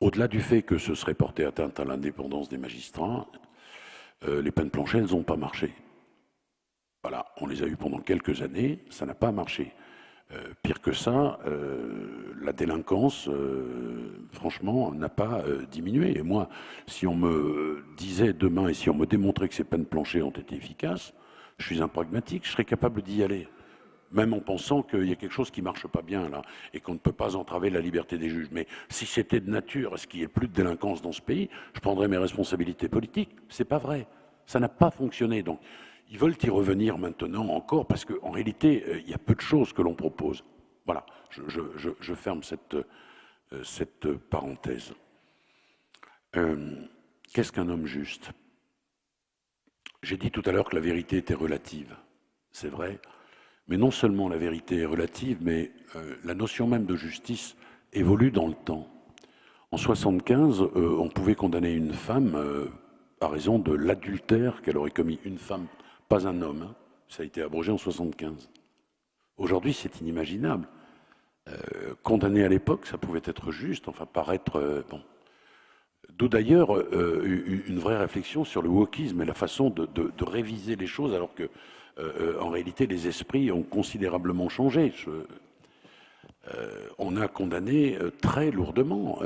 au-delà du fait que ce serait porter atteinte à l'indépendance des magistrats, les peines planchées, elles n'ont pas marché. Voilà, on les a eues pendant quelques années, ça n'a pas marché. Pire que ça, la délinquance, franchement, n'a pas diminué. Et moi, si on me disait demain et si on me démontrait que ces peines planchées ont été efficaces, je suis un pragmatique, je serais capable d'y aller. même en pensant qu'il y a quelque chose qui ne marche pas bien là, et qu'on ne peut pas entraver la liberté des juges. Mais si c'était de nature, est-ce qu'il n'y ait plus de délinquance dans ce pays, je prendrais mes responsabilités politiques. C'est pas vrai. Ça n'a pas fonctionné. Donc, ils veulent y revenir maintenant encore, parce qu'en réalité, il y a peu de choses que l'on propose. Voilà, je ferme cette parenthèse. Qu'est-ce qu'un homme juste? J'ai dit tout à l'heure que la vérité était relative. C'est vrai. Mais non seulement la vérité est relative, mais la notion même de justice évolue dans le temps. En 1975, on pouvait condamner une femme à raison de l'adultère qu'elle aurait commis. Une femme, pas un homme. Hein. Ça a été abrogé en 1975. Aujourd'hui, c'est inimaginable. Condamner à l'époque, ça pouvait être juste, enfin paraître... bon. D'où d'ailleurs une vraie réflexion sur le wokisme et la façon de réviser les choses, alors que en réalité, les esprits ont considérablement changé. On a condamné très lourdement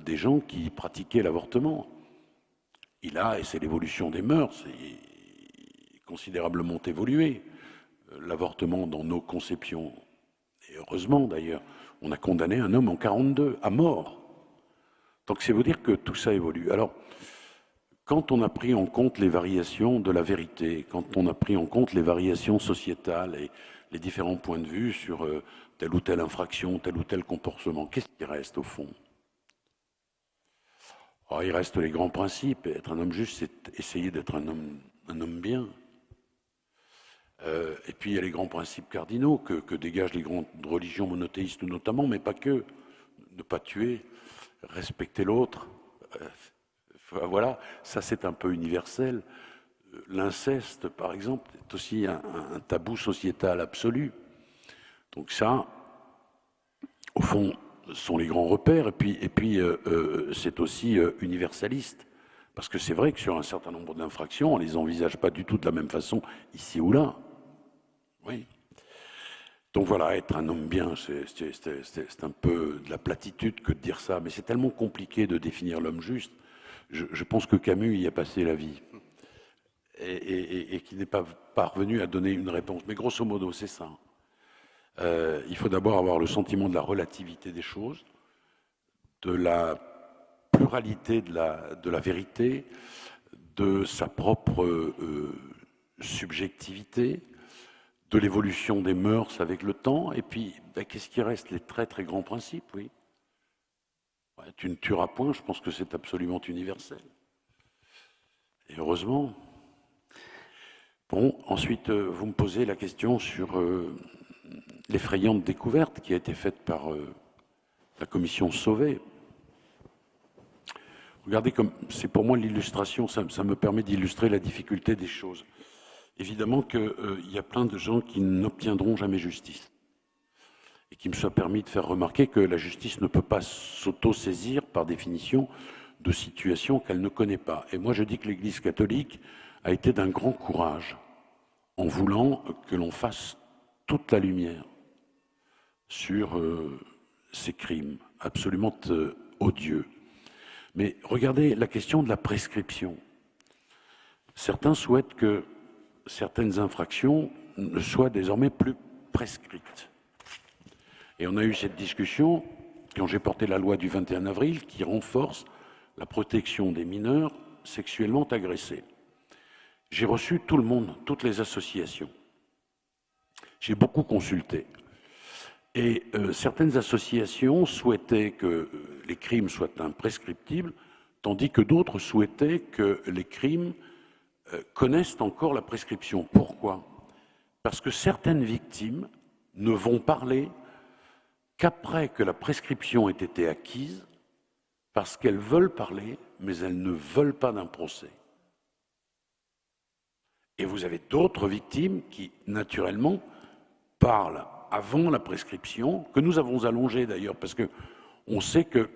des gens qui pratiquaient l'avortement. Et c'est l'évolution des mœurs, c'est considérablement évolué, l'avortement dans nos conceptions. Et heureusement d'ailleurs, on a condamné un homme en 1942 à mort. Donc c'est vous dire que tout ça évolue. Alors, quand on a pris en compte les variations de la vérité, quand on a pris en compte les variations sociétales et les différents points de vue sur telle ou telle infraction, tel ou tel comportement, qu'est-ce qui reste au fond? Alors, il reste les grands principes. Être un homme juste, c'est essayer d'être un homme bien. Et puis il y a les grands principes cardinaux que dégagent les grandes religions monothéistes notamment, mais pas que. Ne pas tuer, respecter l'autre. Voilà, ça c'est un peu universel. L'inceste, par exemple, est aussi un tabou sociétal absolu. Donc ça, au fond, sont les grands repères. Et puis c'est aussi universaliste. Parce que c'est vrai que sur un certain nombre d'infractions, on ne les envisage pas du tout de la même façon, ici ou là. Oui. Donc voilà, être un homme bien, c'est un peu de la platitude que de dire ça. Mais c'est tellement compliqué de définir l'homme juste. Je pense que Camus y a passé la vie et qui n'est pas parvenu à donner une réponse. Mais grosso modo, c'est ça. Il faut d'abord avoir le sentiment de la relativité des choses, de la pluralité de la vérité, de sa propre subjectivité, de l'évolution des mœurs avec le temps. Et puis, qu'est-ce qui reste? Les très très grands principes, oui. Tu ne tueras point, je pense que c'est absolument universel. Et heureusement. Bon, ensuite, vous me posez la question sur l'effrayante découverte qui a été faite par la commission Sauvé. Regardez comme c'est pour moi l'illustration, ça me permet d'illustrer la difficulté des choses. Évidemment qu'il y a plein de gens qui n'obtiendront jamais justice. Et qui me soit permis de faire remarquer que la justice ne peut pas s'auto-saisir, par définition, de situations qu'elle ne connaît pas. Et moi, je dis que l'Église catholique a été d'un grand courage en voulant que l'on fasse toute la lumière sur ces crimes absolument odieux. Mais regardez la question de la prescription. Certains souhaitent que certaines infractions ne soient désormais plus prescrites. Et on a eu cette discussion quand j'ai porté la loi du 21 avril qui renforce la protection des mineurs sexuellement agressés. J'ai reçu tout le monde, toutes les associations. J'ai beaucoup consulté. Et certaines associations souhaitaient que les crimes soient imprescriptibles, tandis que d'autres souhaitaient que les crimes connaissent encore la prescription. Pourquoi? Parce que certaines victimes ne vont parler qu'après que la prescription ait été acquise, parce qu'elles veulent parler, mais elles ne veulent pas d'un procès. Et vous avez d'autres victimes qui, naturellement, parlent avant la prescription, que nous avons allongée d'ailleurs, parce qu'on sait que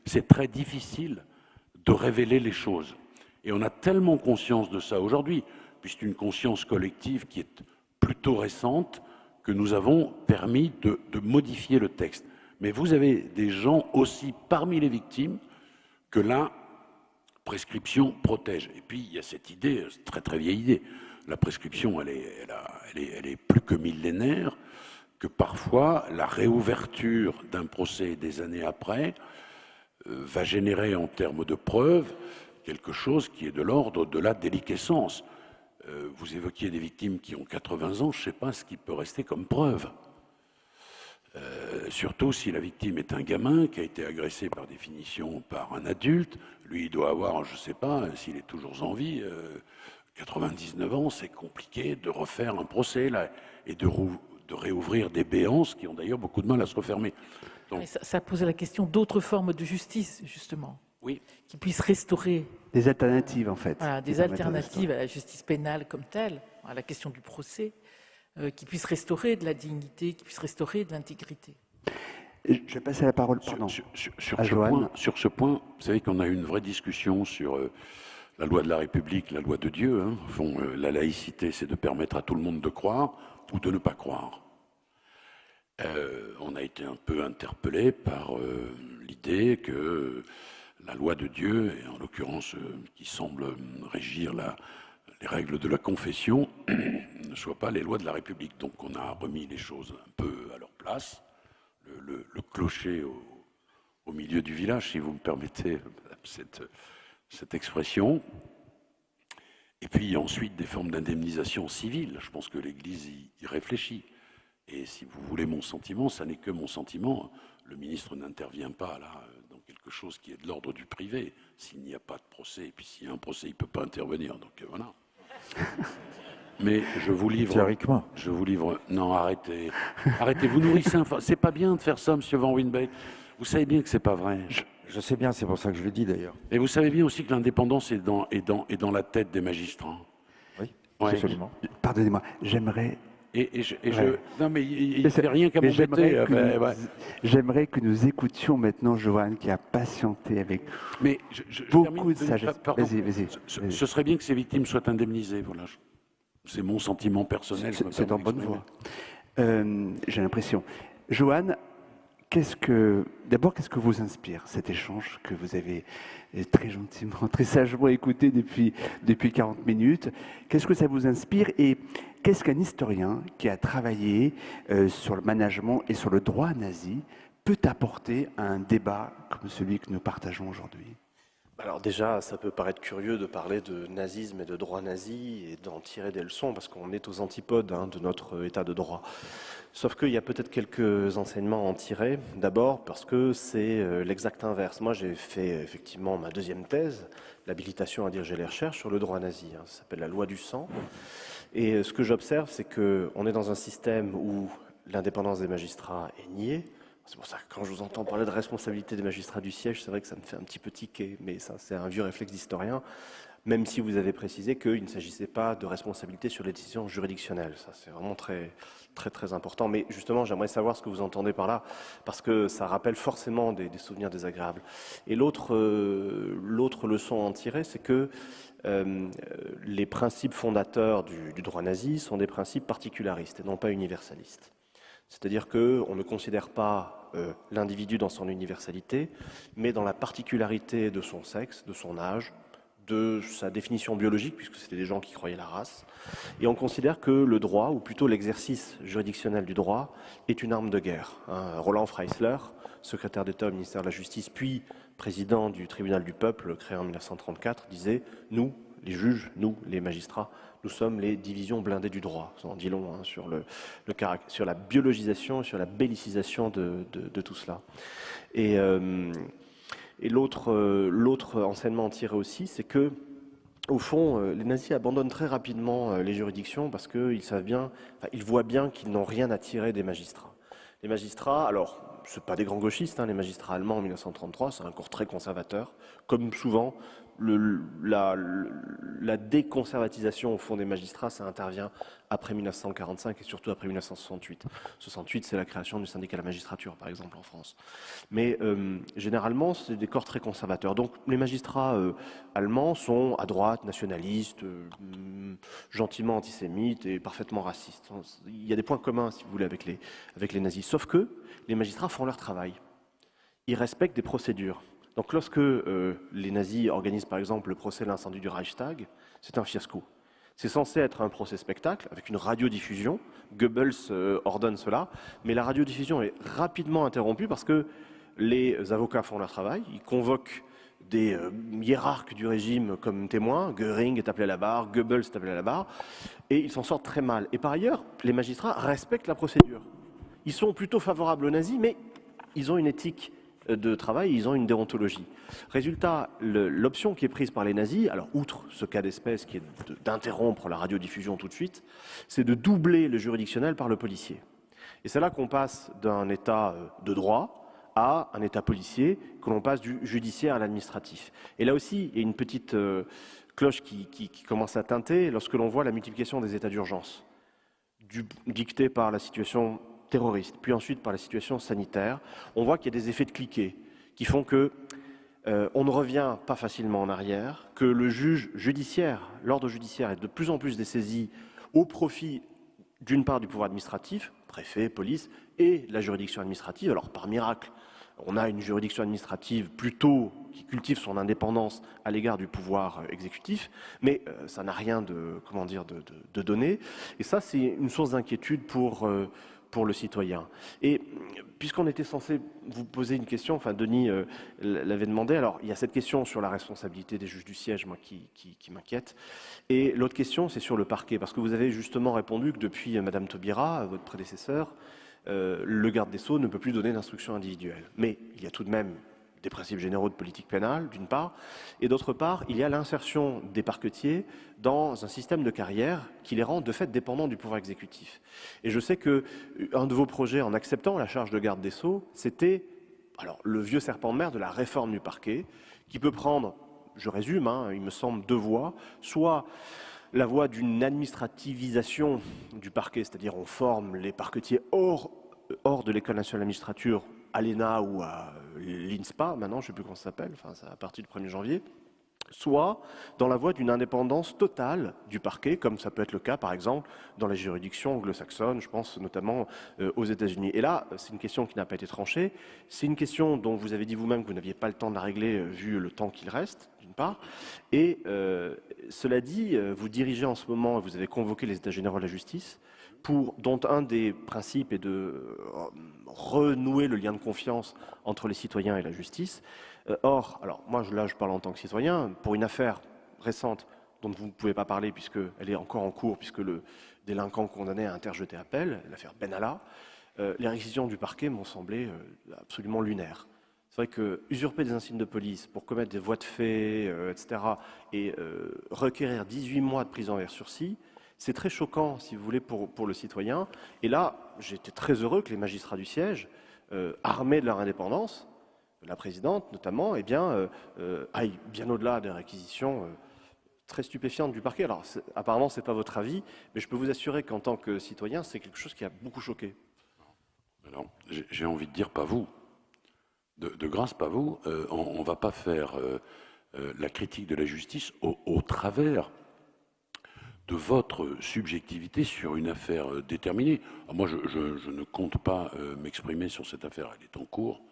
c'est très difficile de révéler les choses. Et on a tellement conscience de ça aujourd'hui, puisque c'est une conscience collective qui est plutôt récente, que nous avons permis de modifier le texte. Mais vous avez des gens aussi parmi les victimes que la prescription protège. Et puis il y a cette idée, très très vieille idée, la prescription elle est plus que millénaire, que parfois la réouverture d'un procès des années après va générer en termes de preuves quelque chose qui est de l'ordre de la déliquescence. Vous évoquiez des victimes qui ont 80 ans, je ne sais pas ce qui peut rester comme preuve. Surtout si la victime est un gamin qui a été agressé par définition par un adulte, lui il doit avoir, je ne sais pas, s'il est toujours en vie, 99 ans, c'est compliqué de refaire un procès là, et de réouvrir des béances qui ont d'ailleurs beaucoup de mal à se refermer. Donc, ça posait la question d'autres formes de justice, justement, oui, qui puissent restaurer. Des alternatives, en fait. Voilà, des alternatives à la justice pénale comme telle, à la question du procès, qui puissent restaurer de la dignité, qui puissent restaurer de l'intégrité. Je vais passer la parole, pardon, à Joanne. Sur ce point, vous savez qu'on a eu une vraie discussion sur la loi de la République, la loi de Dieu. Hein. Au fond, la laïcité, c'est de permettre à tout le monde de croire ou de ne pas croire. On a été un peu interpellé par l'idée que la loi de Dieu, et en l'occurrence qui semble régir les règles de la confession, ne soient pas les lois de la République. Donc on a remis les choses un peu à leur place. Le clocher au milieu du village, si vous me permettez cette expression. Et puis ensuite des formes d'indemnisation civile. Je pense que l'Église y réfléchit. Et si vous voulez mon sentiment, ça n'est que mon sentiment. Le ministre n'intervient pas là dans quelque chose qui est de l'ordre du privé. S'il n'y a pas de procès, et puis s'il y a un procès, il ne peut pas intervenir. Donc voilà. Mais je vous livre. Théoriquement. Je vous livre. Non, arrêtez. Arrêtez, vous nourrissez. C'est pas bien de faire ça, monsieur Van Winbeek. Vous savez bien que c'est pas vrai. Je sais bien, c'est pour ça que je le dis d'ailleurs. Et vous savez bien aussi que l'indépendance est dans la tête des magistrats. Oui, Ouais. absolument. Pardonnez-moi, j'aimerais... Non, mais il ne fait rien qu'à m'embêter. J'aimerais que nous écoutions maintenant Joanne qui a patienté avec Mais beaucoup de sagesse. Vas-y. Ce serait bien que ces victimes soient indemnisées. Voilà. C'est mon sentiment personnel. C'est en bonne voie. J'ai l'impression. Joanne, qu'est-ce que vous inspire cet échange que vous avez très gentiment, très sagement écouté depuis 40 minutes? Qu'est-ce que ça vous inspire et qu'est-ce qu'un historien qui a travaillé sur le management et sur le droit nazi peut apporter à un débat comme celui que nous partageons aujourd'hui? Alors déjà, ça peut paraître curieux de parler de nazisme et de droit nazi et d'en tirer des leçons parce qu'on est aux antipodes de notre état de droit. Sauf qu'il y a peut-être quelques enseignements à en tirer. D'abord parce que c'est l'exact inverse. Moi, j'ai fait effectivement ma deuxième thèse, l'habilitation à diriger les recherches sur le droit nazi. Ça s'appelle la loi du sang. Et ce que j'observe, c'est qu'on est dans un système où l'indépendance des magistrats est niée. C'est pour ça que quand je vous entends parler de responsabilité des magistrats du siège, c'est vrai que ça me fait un petit peu tiquer, mais ça c'est un vieux réflexe d'historien, même si vous avez précisé qu'il ne s'agissait pas de responsabilité sur les décisions juridictionnelles. Ça c'est vraiment très, très, très important. Mais justement, j'aimerais savoir ce que vous entendez par là, parce que ça rappelle forcément des souvenirs désagréables. Et l'autre leçon à en tirer, c'est que les principes fondateurs du droit nazi sont des principes particularistes et non pas universalistes. C'est-à-dire qu'on ne considère pas l'individu dans son universalité, mais dans la particularité de son sexe, de son âge, de sa définition biologique, puisque c'était des gens qui croyaient la race. Et on considère que le droit, ou plutôt l'exercice juridictionnel du droit, est une arme de guerre. Roland Freisler, secrétaire d'État au ministère de la Justice, puis président du tribunal du peuple, créé en 1934, disait « Nous, les juges, nous, les magistrats, nous sommes les divisions blindées du droit ». Ça en dit long sur sur la biologisation et sur la bellicisation de tout cela. Et l'autre enseignement tiré aussi, c'est que, au fond, les nazis abandonnent très rapidement les juridictions parce qu'ils ils voient bien qu'ils n'ont rien à tirer des magistrats. Les magistrats, alors, ce pas des grands gauchistes, les magistrats allemands en 1933, c'est un corps très conservateur, comme souvent. La déconservatisation au fond des magistrats, ça intervient après 1945 et surtout après 1968. 68, c'est la création du syndicat de la magistrature, par exemple, en France. Mais généralement, c'est des corps très conservateurs. Donc les magistrats allemands sont à droite, nationalistes, gentiment antisémites et parfaitement racistes. Il y a des points communs, si vous voulez, avec les nazis. Sauf que les magistrats font leur travail. Ils respectent des procédures. Donc lorsque les nazis organisent par exemple le procès de l'incendie du Reichstag, c'est un fiasco. C'est censé être un procès-spectacle avec une radiodiffusion. Goebbels ordonne cela, mais la radiodiffusion est rapidement interrompue parce que les avocats font leur travail, ils convoquent des hiérarques du régime comme témoins, Göring est appelé à la barre, Goebbels est appelé à la barre, et ils s'en sortent très mal. Et par ailleurs, les magistrats respectent la procédure. Ils sont plutôt favorables aux nazis, mais ils ont une éthique de travail, ils ont une déontologie. Résultat, l'option qui est prise par les nazis, alors outre ce cas d'espèce qui est d'interrompre la radiodiffusion tout de suite, c'est de doubler le juridictionnel par le policier. Et c'est là qu'on passe d'un état de droit à un état policier, que l'on passe du judiciaire à l'administratif. Et là aussi, il y a une petite cloche qui commence à tinter lorsque l'on voit la multiplication des états d'urgence, dictée par la situation terroriste, puis ensuite par la situation sanitaire. On voit qu'il y a des effets de cliquet qui font que on ne revient pas facilement en arrière, que le juge judiciaire, l'ordre judiciaire est de plus en plus dessaisi au profit d'une part du pouvoir administratif, préfet, police, et de la juridiction administrative. Alors par miracle, on a une juridiction administrative plutôt qui cultive son indépendance à l'égard du pouvoir exécutif, mais ça n'a rien de donné. Et ça, c'est une source d'inquiétude pour le citoyen. Et puisqu'on était censé vous poser une question, enfin Denis l'avait demandé, alors il y a cette question sur la responsabilité des juges du siège, moi, qui m'inquiète, et l'autre question c'est sur le parquet, parce que vous avez justement répondu que depuis Madame Taubira, votre prédécesseur, le garde des Sceaux ne peut plus donner d'instructions individuelles. Mais il y a tout de même des principes généraux de politique pénale, d'une part, et d'autre part, il y a l'insertion des parquetiers dans un système de carrière qui les rend de fait dépendants du pouvoir exécutif. Et je sais qu'un de vos projets, en acceptant la charge de garde des Sceaux, c'était alors, le vieux serpent de mer de la réforme du parquet, qui peut prendre, je résume, il me semble, deux voies, soit la voie d'une administrativisation du parquet, c'est-à-dire on forme les parquetiers hors de l'École nationale de la magistrature, à l'ENA ou à l'INSPA, maintenant je ne sais plus comment ça s'appelle, enfin c'est à partir du 1er janvier, soit dans la voie d'une indépendance totale du parquet, comme ça peut être le cas par exemple dans les juridictions anglo-saxonnes, je pense notamment aux États-Unis. Et là, c'est une question qui n'a pas été tranchée, c'est une question dont vous avez dit vous-même que vous n'aviez pas le temps de la régler vu le temps qu'il reste, d'une part, et cela dit, vous dirigez en ce moment, vous avez convoqué les États généraux de la justice, dont un des principes est de renouer le lien de confiance entre les citoyens et la justice. Or, alors moi là je parle en tant que citoyen, pour une affaire récente dont vous ne pouvez pas parler puisqu'elle est encore en cours, puisque le délinquant condamné a interjeté appel, l'affaire Benalla, les réquisitions du parquet m'ont semblé absolument lunaires. C'est vrai que usurper des insignes de police pour commettre des voies de fait, etc., et requérir 18 mois de prison avec sursis, c'est très choquant, si vous voulez, pour le citoyen. Et là, j'étais très heureux que les magistrats du siège, armés de leur indépendance, la présidente notamment, aillent bien au-delà des réquisitions très stupéfiantes du parquet. Alors, apparemment, ce n'est pas votre avis, mais je peux vous assurer qu'en tant que citoyen, c'est quelque chose qui a beaucoup choqué. Alors, j'ai envie de dire, pas vous. De grâce, pas vous. On ne va pas faire la critique de la justice au travers de votre subjectivité sur une affaire déterminée. Alors moi, je ne compte pas m'exprimer sur cette affaire. Elle est en cours.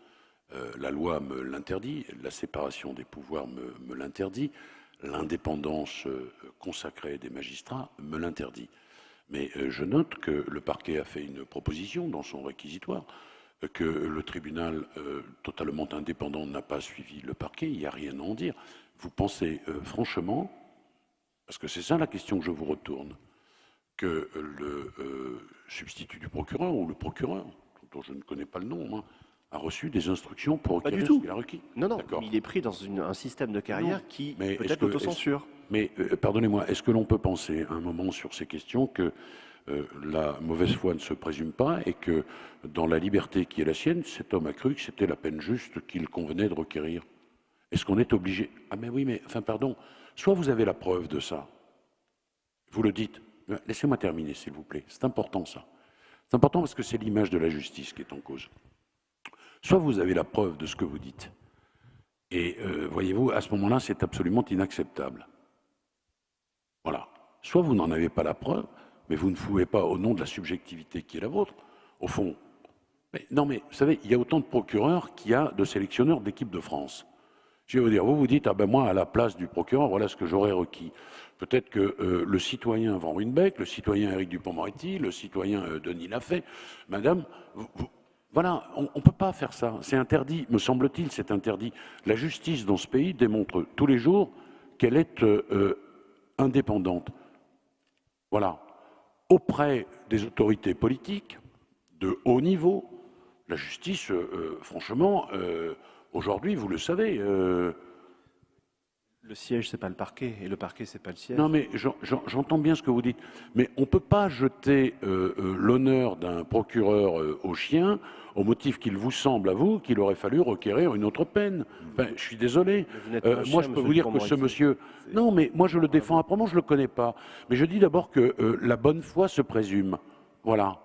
La loi me l'interdit. La séparation des pouvoirs me l'interdit. L'indépendance consacrée des magistrats me l'interdit. Mais je note que le parquet a fait une proposition dans son réquisitoire, que le tribunal totalement indépendant n'a pas suivi le parquet. Il n'y a rien à en dire. Vous pensez franchement, parce que c'est ça la question que je vous retourne, que le substitut du procureur ou le procureur, dont je ne connais pas le nom, a reçu des instructions pour requérir ce qu'il a requis? Non, il est pris dans un système de carrière qui peut-être l'autocensure. Mais pardonnez-moi, est-ce que l'on peut penser un moment sur ces questions que la mauvaise foi ne se présume pas et que dans la liberté qui est la sienne, cet homme a cru que c'était la peine juste qu'il convenait de requérir? Est-ce qu'on est obligé? Ah mais oui, mais enfin pardon, soit vous avez la preuve de ça, vous le dites. Laissez-moi terminer s'il vous plaît, c'est important ça. C'est important parce que c'est l'image de la justice qui est en cause. Soit vous avez la preuve de ce que vous dites, et voyez-vous, à ce moment-là, c'est absolument inacceptable. Voilà. Soit vous n'en avez pas la preuve, mais vous ne pouvez pas, au nom de la subjectivité qui est la vôtre, au fond. Mais, non, mais vous savez, il y a autant de procureurs qu'il y a de sélectionneurs d'équipe de France. Je vais vous dire, vous dites, ah ben moi, à la place du procureur, voilà ce que j'aurais requis. Peut-être que le citoyen Van Ruynbeck, le citoyen Éric Dupond-Moretti, le citoyen Denis Lafay, madame, voilà, on ne peut pas faire ça. C'est interdit, me semble-t-il, c'est interdit. La justice dans ce pays démontre tous les jours qu'elle est indépendante. Voilà. Auprès des autorités politiques de haut niveau, la justice, franchement, aujourd'hui, vous le savez. Le siège, c'est pas le parquet, et le parquet, c'est pas le siège. Non, mais j'entends bien ce que vous dites, mais on ne peut pas jeter l'honneur d'un procureur au chien au motif qu'il vous semble à vous qu'il aurait fallu requérir une autre peine. Enfin, je suis désolé. Moi, je peux vous dire que ce monsieur... Non, mais moi, je le défends âprement, je ne le connais pas. Mais je dis d'abord que la bonne foi se présume. Voilà.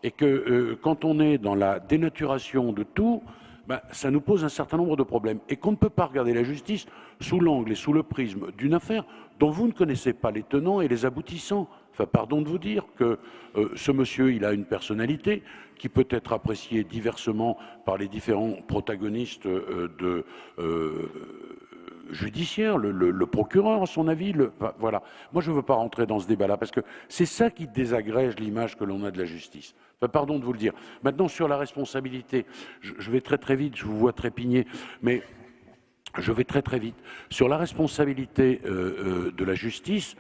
Et que quand on est dans la dénaturation de tout, ben, ça nous pose un certain nombre de problèmes. Et qu'on ne peut pas regarder la justice sous l'angle et sous le prisme d'une affaire dont vous ne connaissez pas les tenants et les aboutissants. Enfin, pardon de vous dire que ce monsieur, il a une personnalité qui peut être appréciée diversement par les différents protagonistes judiciaire, le procureur, à son avis. Voilà. Moi, je ne veux pas rentrer dans ce débat-là, parce que c'est ça qui désagrège l'image que l'on a de la justice. Enfin, pardon de vous le dire. Maintenant, sur la responsabilité, je vais très très vite, je vous vois trépigner, mais je vais très très vite. Sur la responsabilité de la justice,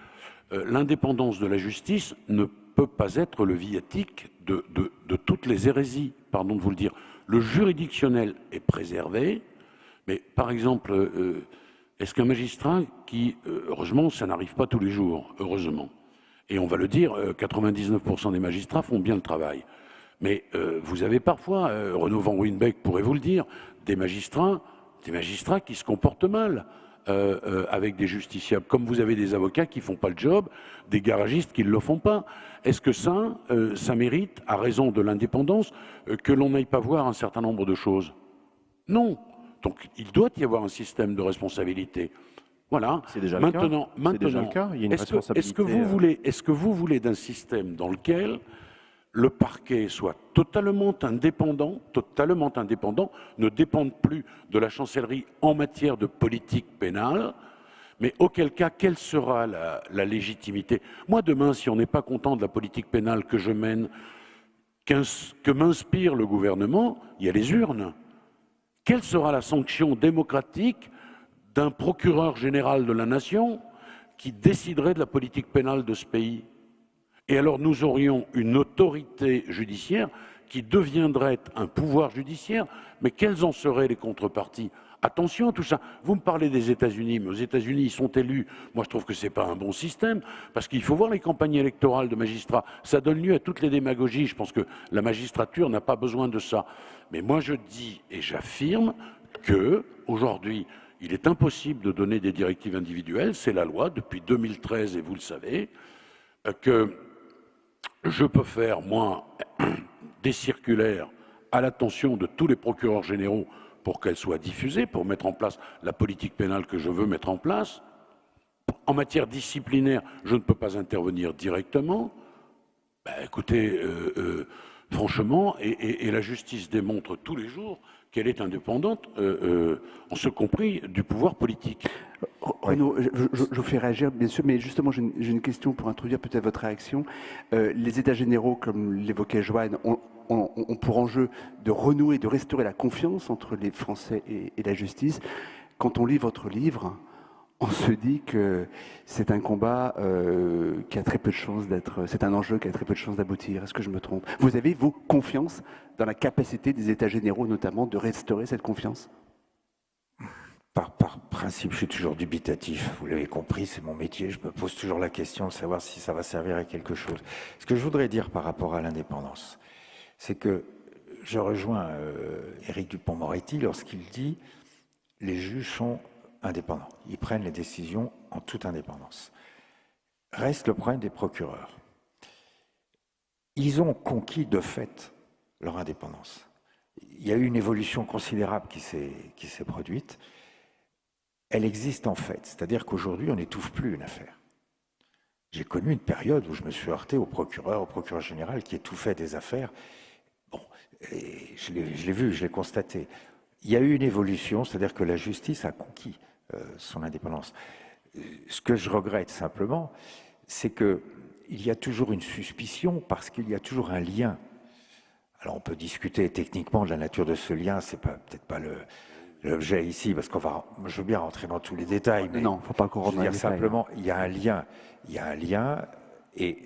l'indépendance de la justice ne peut pas être le viatique de toutes les hérésies, pardon de vous le dire. Le juridictionnel est préservé, mais par exemple... est-ce qu'un magistrat qui, heureusement, ça n'arrive pas tous les jours, heureusement, et on va le dire, 99% des magistrats font bien le travail. Mais vous avez parfois, Renaud Van Ruynbeck pourrait vous le dire, des magistrats qui se comportent mal avec des justiciables, comme vous avez des avocats qui ne font pas le job, des garagistes qui ne le font pas. Est-ce que ça mérite, à raison de l'indépendance, que l'on n'aille pas voir un certain nombre de choses? Non. Donc il doit y avoir un système de responsabilité. Voilà. C'est déjà maintenant, le cas. Il y a une responsabilité. Est-ce que vous voulez d'un système dans lequel le parquet soit totalement indépendant, ne dépende plus de la chancellerie en matière de politique pénale, mais auquel cas, quelle sera la légitimité? Moi, demain, si on n'est pas content de la politique pénale que je mène, que m'inspire le gouvernement, il y a les urnes. Quelle sera la sanction démocratique d'un procureur général de la nation qui déciderait de la politique pénale de ce pays? Et alors nous aurions une autorité judiciaire qui deviendrait un pouvoir judiciaire, mais quelles en seraient les contreparties? Attention à tout ça. Vous me parlez des États-Unis, mais aux États-Unis, ils sont élus. Moi, je trouve que ce n'est pas un bon système, parce qu'il faut voir les campagnes électorales de magistrats. Ça donne lieu à toutes les démagogies. Je pense que la magistrature n'a pas besoin de ça. Mais moi, je dis et j'affirme que aujourd'hui, il est impossible de donner des directives individuelles. C'est la loi depuis 2013, et vous le savez, que je peux faire, moi, des circulaires à l'attention de tous les procureurs généraux pour qu'elles soient diffusées, pour mettre en place la politique pénale que je veux mettre en place. En matière disciplinaire, je ne peux pas intervenir directement. Ben, écoutez, franchement, et la justice démontre tous les jours qu'elle est indépendante, en ce compris du pouvoir politique. Renaud, je vous fais réagir, bien sûr, mais justement, j'ai une question pour introduire peut-être votre réaction. Les États généraux, comme l'évoquait Joanne, ont pour enjeu de renouer, de restaurer la confiance entre les Français et la justice. Quand on lit votre livre, on se dit que c'est un combat qui a très peu de chances d'être... C'est un enjeu qui a très peu de chances d'aboutir. Est-ce que je me trompe? Vous avez, vous, confiance dans la capacité des États généraux, notamment, de restaurer cette confiance? Par principe, je suis toujours dubitatif. Vous l'avez compris, c'est mon métier. Je me pose toujours la question de savoir si ça va servir à quelque chose. Ce que je voudrais dire par rapport à l'indépendance, c'est que je rejoins Éric Dupond-Moretti lorsqu'il dit « les juges sont indépendants. Ils prennent les décisions en toute indépendance. » Reste le problème des procureurs. Ils ont conquis de fait leur indépendance. Il y a eu une évolution considérable qui s'est produite. Elle existe en fait, c'est-à-dire qu'aujourd'hui, on n'étouffe plus une affaire. J'ai connu une période où je me suis heurté au procureur général qui étouffait des affaires. Bon, et je l'ai vu, je l'ai constaté. il y a eu une évolution, c'est-à-dire que la justice a conquis son indépendance. Ce que je regrette simplement, c'est qu'il y a toujours une suspicion parce qu'il y a toujours un lien. Alors on peut discuter techniquement de la nature de ce lien, c'est peut-être pas l'objet ici, parce je veux bien rentrer dans tous les détails, mais Non, faut pas qu'on rentre dans les détails. simplement, il y a un lien, et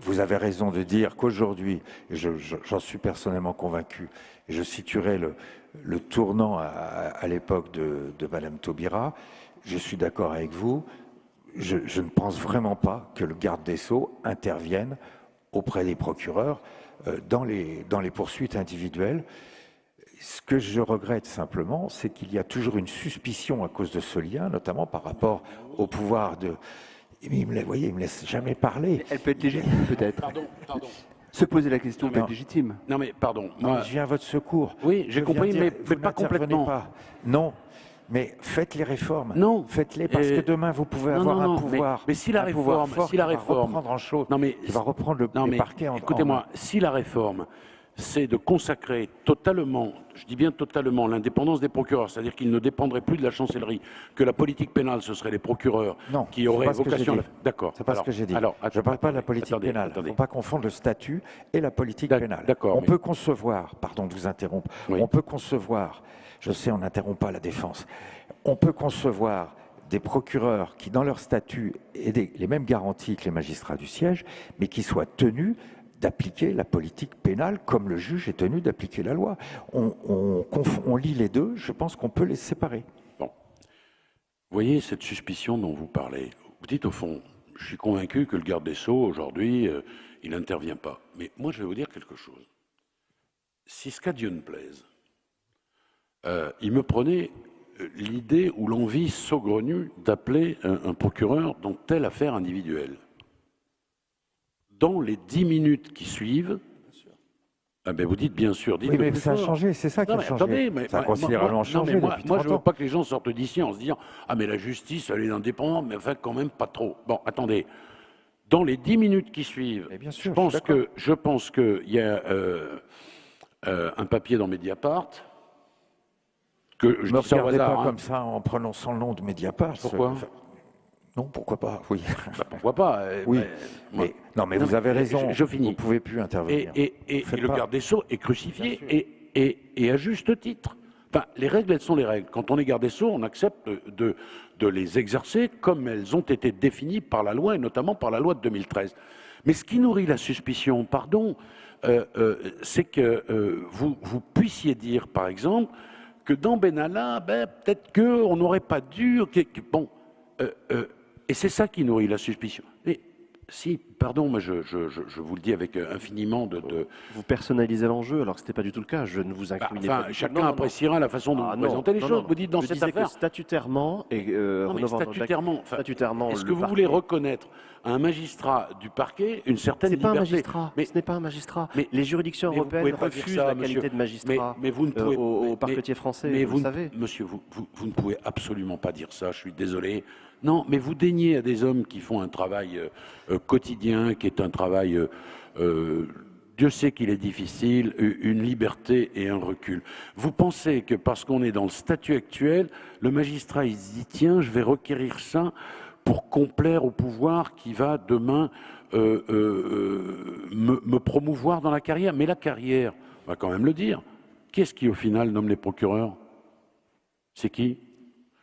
vous avez raison de dire qu'aujourd'hui, et j'en suis personnellement convaincu, et je situerai le tournant à l'époque de Madame Taubira, je suis d'accord avec vous, je ne pense vraiment pas que le garde des Sceaux intervienne auprès des procureurs dans les poursuites individuelles. Ce que je regrette simplement, c'est qu'il y a toujours une suspicion à cause de ce lien, notamment par rapport au pouvoir de... Mais vous voyez, il me laisse jamais parler. Elle peut être légitime, peut-être. Pardon. Se poser la question peut Non. être légitime. Non mais pardon. Non, Moi, mais je viens à votre secours. oui, j'ai Je compris, viens mais dire, vous pas n'intervenez complètement. pas. Non, mais faites les réformes. Non. Faites-les parce que demain vous pouvez Non, avoir non, un non, pouvoir. mais si la un pouvoir réforme, fort si la qui va réforme, reprendre en chose, non mais qui va reprendre non les mais parquets en écoutez-moi, si la réforme, c'est de consacrer totalement, je dis bien totalement, l'indépendance des procureurs, c'est-à-dire qu'ils ne dépendraient plus de la chancellerie, que la politique pénale, ce serait les procureurs Non, qui auraient c'est pas ce que vocation à j'ai la... dit. D'accord. C'est pas ce que j'ai dit. Alors, Je ne parle pas de la politique pénale. Il ne faut pas confondre le statut et la politique pénale. D'accord. On peut concevoir, pardon de vous interrompre, Oui. on peut concevoir, je sais on n'interrompt pas la défense, on peut concevoir des procureurs qui, dans leur statut, aient les mêmes garanties que les magistrats du siège, mais qui soient tenus d'appliquer la politique pénale comme le juge est tenu d'appliquer la loi. On lie les deux, je pense qu'on peut les séparer. Bon. Vous voyez cette suspicion dont vous parlez. Vous dites au fond, je suis convaincu que le garde des Sceaux, aujourd'hui, il n'intervient pas. Mais moi, je vais vous dire quelque chose. Si ce qu'à Dieu ne plaise, il me prenait l'idée ou l'envie saugrenue d'appeler un procureur dans telle affaire individuelle. Dans les 10 minutes qui suivent, ah ben vous dites bien sûr, dites Oui, mais ça a changé, c'est ça qui a changé. Attendez, mais ça a considérablement changé moi, depuis moi 30 je ne veux ans. pas que les gens sortent d'ici en se disant « Ah mais la justice, elle est indépendante, mais enfin quand même pas trop. » Bon, attendez. Dans les 10 minutes qui suivent, bien sûr, je pense qu'il y a un papier dans Mediapart que je Ne me dis ça au regardez hasard, pas hein. comme ça en prononçant le nom de Mediapart. Pourquoi Non, pourquoi pas, oui. Bah, pourquoi pas Oui, moi- mais vous avez raison, je finis. vous ne pouvez plus intervenir. Et Faites le pas. garde des Sceaux est crucifié et à juste titre. Enfin, les règles, elles sont les règles. Quand on est garde des Sceaux, on accepte de les exercer comme elles ont été définies par la loi et notamment par la loi de 2013. Mais ce qui nourrit la suspicion, pardon, c'est que vous puissiez dire, par exemple, que dans Benalla, ben, peut-être qu'on n'aurait pas dû... Bon, et c'est ça qui nourrit la suspicion. Mais si, pardon, moi je vous le dis avec infiniment de... Vous personnalisez l'enjeu alors que ce n'était pas du tout le cas. Je ne vous incriminais pas. Enfin, du tout. chacun Non, non, non. appréciera la façon dont Ah, vous non, présentez les non, choses. non. Vous dites dans Je cette disais que affaire... statutairement, et Non, mais Renaud Van Dijk, statutairement, enfin, statutairement, est-ce le que vous parquet- voulez reconnaître à un magistrat du parquet une certaine C'est pas un liberté? magistrat. Mais, Ce n'est pas un magistrat. mais- Les juridictions mais vous européennes pouvez pas dire refusent ça, la monsieur. qualité de magistrat mais vous ne pouvez au parquetier français. Mais vous le savez. monsieur, vous ne pouvez absolument pas dire ça. Je suis désolé. Non, mais vous daignez à des hommes qui font un travail quotidien, qui est un travail. Dieu sait qu'il est difficile, une liberté et un recul. Vous pensez que parce qu'on est dans le statut actuel, le magistrat il se dit tiens, je vais requérir ça pour complaire au pouvoir qui va demain me promouvoir dans la carrière. Mais la carrière, on va quand même le dire, qui est-ce qui au final nomme les procureurs? C'est qui?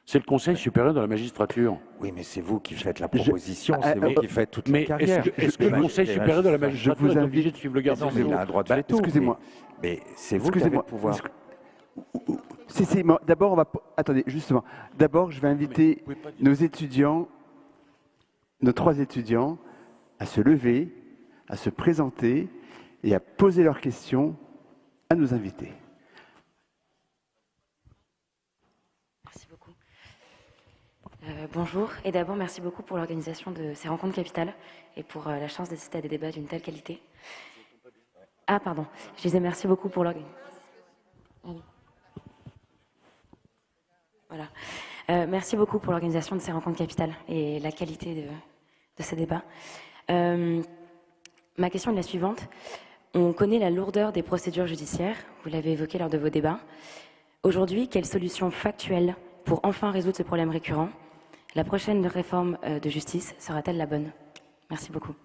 C'est le Conseil supérieur de la magistrature. Oui, mais c'est vous qui faites la proposition, c'est vous qui faites toute la Mais carrière. est-ce que le Conseil supérieur de la magistrature vous est obligé invite- de suivre le garde Non, des mais il Sceaux? a un droit de Bah, veto. excusez-moi. Mais c'est vous qui avez le Excusez-moi. pouvoir. D'abord, on va. Attendez, justement. D'abord, je vais inviter nos étudiants, nos 3 étudiants, à se lever, à se présenter et à poser leurs questions à nos invités. Merci beaucoup. Bonjour, et d'abord merci beaucoup pour l'organisation de ces rencontres capitales et pour la chance d'assister à des débats d'une telle qualité. Ah pardon, je disais merci beaucoup pour l'organisation. Voilà. Merci beaucoup pour l'organisation de ces rencontres capitales et la qualité de ces débats. Ma question est la suivante. On connaît la lourdeur des procédures judiciaires, vous l'avez évoqué lors de vos débats. Aujourd'hui, quelle solution factuelle pour enfin résoudre ce problème récurrent? La prochaine réforme de justice sera-t-elle la bonne? Merci beaucoup.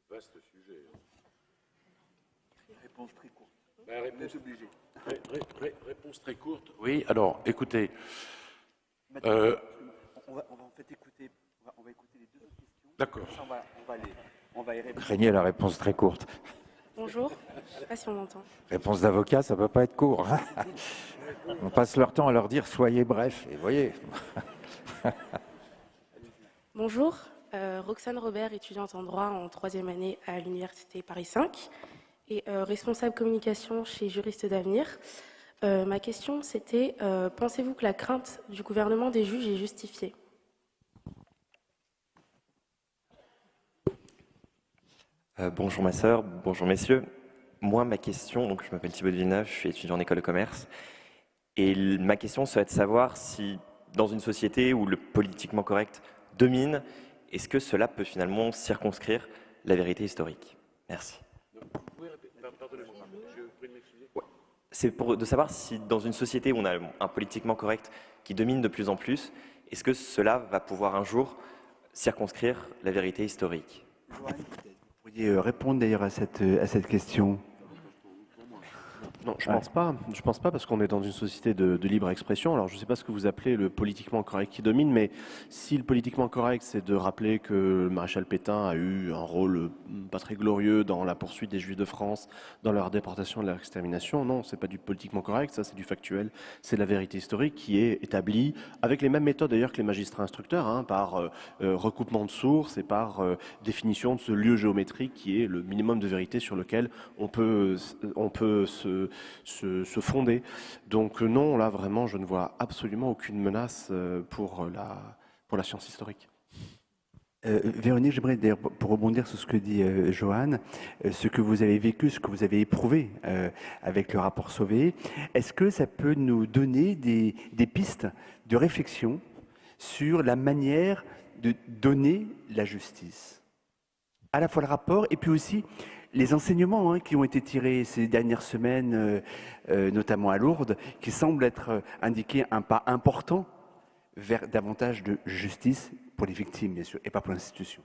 Vaste sujet. Réponse très courte. Réponse très courte. Oui, alors, écoutez. On va en fait écouter, on va écouter les deux autres questions. D'accord. On va y répondre. Craignez la réponse très courte. Bonjour, je ne sais pas si on m'entend. Réponse d'avocat, ça ne peut pas être court. On passe leur temps à leur dire soyez bref. Et voyez. Bonjour, Roxane Robert, étudiante en droit en 3e année à l'Université Paris 5 et responsable communication chez Juristes d'Avenir. Ma question, c'était, pensez-vous que la crainte du gouvernement des juges est justifiée? Bonjour ma sœur, bonjour messieurs. Moi, ma question, donc je m'appelle Thibaut de Villeneuve, je suis étudiant en école de commerce. Et ma question serait de savoir si, dans une société où le politiquement correct domine, est-ce que cela peut finalement circonscrire la vérité historique? Merci. C'est de savoir si, dans une société où on a un politiquement correct qui domine de plus en plus, est-ce que cela va pouvoir un jour circonscrire la vérité historique? Vous pourriez répondre d'ailleurs à cette question. Non, je pense pas. Je pense pas parce qu'on est dans une société de libre expression. Alors, je ne sais pas ce que vous appelez le politiquement correct qui domine, mais si le politiquement correct, c'est de rappeler que le maréchal Pétain a eu un rôle pas très glorieux dans la poursuite des Juifs de France, dans leur déportation et leur extermination, non, c'est pas du politiquement correct, ça c'est du factuel, c'est de la vérité historique qui est établie avec les mêmes méthodes d'ailleurs que les magistrats instructeurs, hein, par recoupement de sources et par définition de ce lieu géométrique qui est le minimum de vérité sur lequel on peut se fonder. Donc non, là vraiment, je ne vois absolument aucune menace pour la science historique. Véronique, j'aimerais d'ailleurs, pour rebondir sur ce que dit Johan, ce que vous avez vécu, ce que vous avez éprouvé avec le rapport Sauvé, est-ce que ça peut nous donner des pistes de réflexion sur la manière de donner la justice? À la fois le rapport et puis aussi les enseignements qui ont été tirés ces dernières semaines, notamment à Lourdes, qui semblent être indiquer un pas important vers davantage de justice pour les victimes, bien sûr, et pas pour l'institution.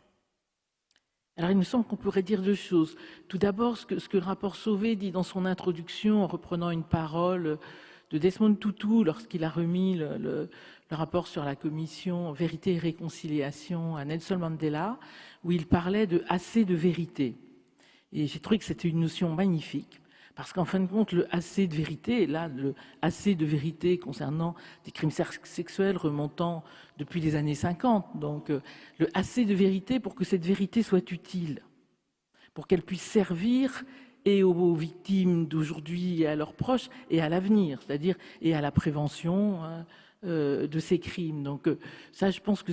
Alors, il me semble qu'on pourrait dire deux choses. Tout d'abord, ce que le rapport Sauvé dit dans son introduction, en reprenant une parole de Desmond Tutu, lorsqu'il a remis le rapport sur la commission Vérité et Réconciliation à Nelson Mandela, où il parlait de « assez de vérité ». Et j'ai trouvé que c'était une notion magnifique, parce qu'en fin de compte, le assez de vérité, et là, le assez de vérité concernant des crimes sexuels remontant depuis les années 50, donc le assez de vérité pour que cette vérité soit utile, pour qu'elle puisse servir et aux victimes d'aujourd'hui et à leurs proches et à l'avenir, c'est-à-dire et à la prévention de ces crimes. Donc ça, je pense que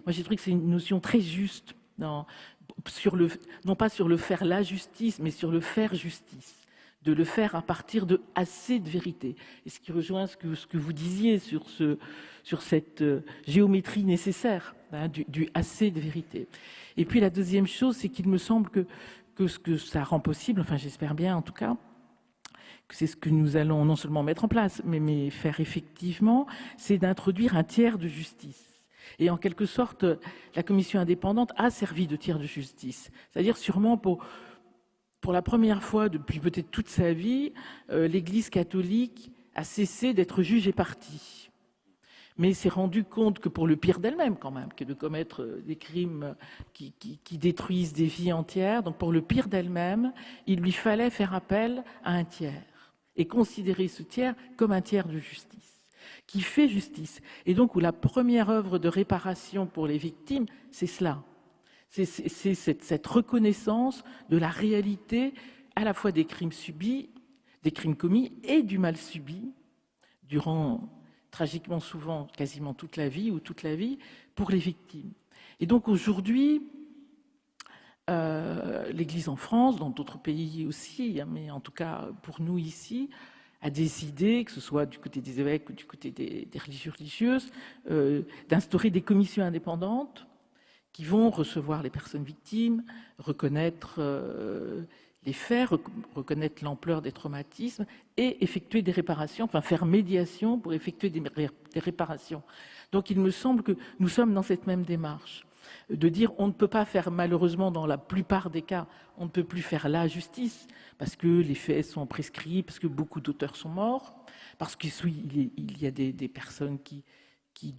moi j'ai trouvé que c'est une notion très juste non pas sur le faire la justice, mais sur le faire justice, de le faire à partir de assez de vérité. Et ce qui rejoint ce que vous disiez sur cette géométrie nécessaire du assez de vérité. Et puis la deuxième chose, c'est qu'il me semble que ce que ça rend possible, enfin j'espère bien en tout cas, que c'est ce que nous allons non seulement mettre en place, mais faire effectivement, c'est d'introduire un tiers de justice. Et en quelque sorte, la commission indépendante a servi de tiers de justice. C'est-à-dire sûrement pour la première fois depuis peut-être toute sa vie, l'Église catholique a cessé d'être juge et partie. Mais s'est rendu compte que pour le pire d'elle-même quand même, que de commettre des crimes qui détruisent des vies entières, donc pour le pire d'elle-même, il lui fallait faire appel à un tiers et considérer ce tiers comme un tiers de justice, qui fait justice. Et donc où la première œuvre de réparation pour les victimes, c'est cela. C'est cette reconnaissance de la réalité à la fois des crimes subis, des crimes commis et du mal subi durant tragiquement souvent quasiment toute la vie ou toute la vie pour les victimes. Et donc aujourd'hui, l'Église en France, dans d'autres pays aussi, mais en tout cas pour nous ici, a décidé, que ce soit du côté des évêques ou du côté des religieuses, d'instaurer des commissions indépendantes qui vont recevoir les personnes victimes, reconnaître les faits, reconnaître l'ampleur des traumatismes et effectuer des réparations, enfin faire médiation pour effectuer des réparations. Donc il me semble que nous sommes dans cette même démarche, de dire on ne peut pas faire, malheureusement dans la plupart des cas, on ne peut plus faire la justice parce que les faits sont prescrits, parce que beaucoup d'auteurs sont morts, parce qu'il y a des personnes qui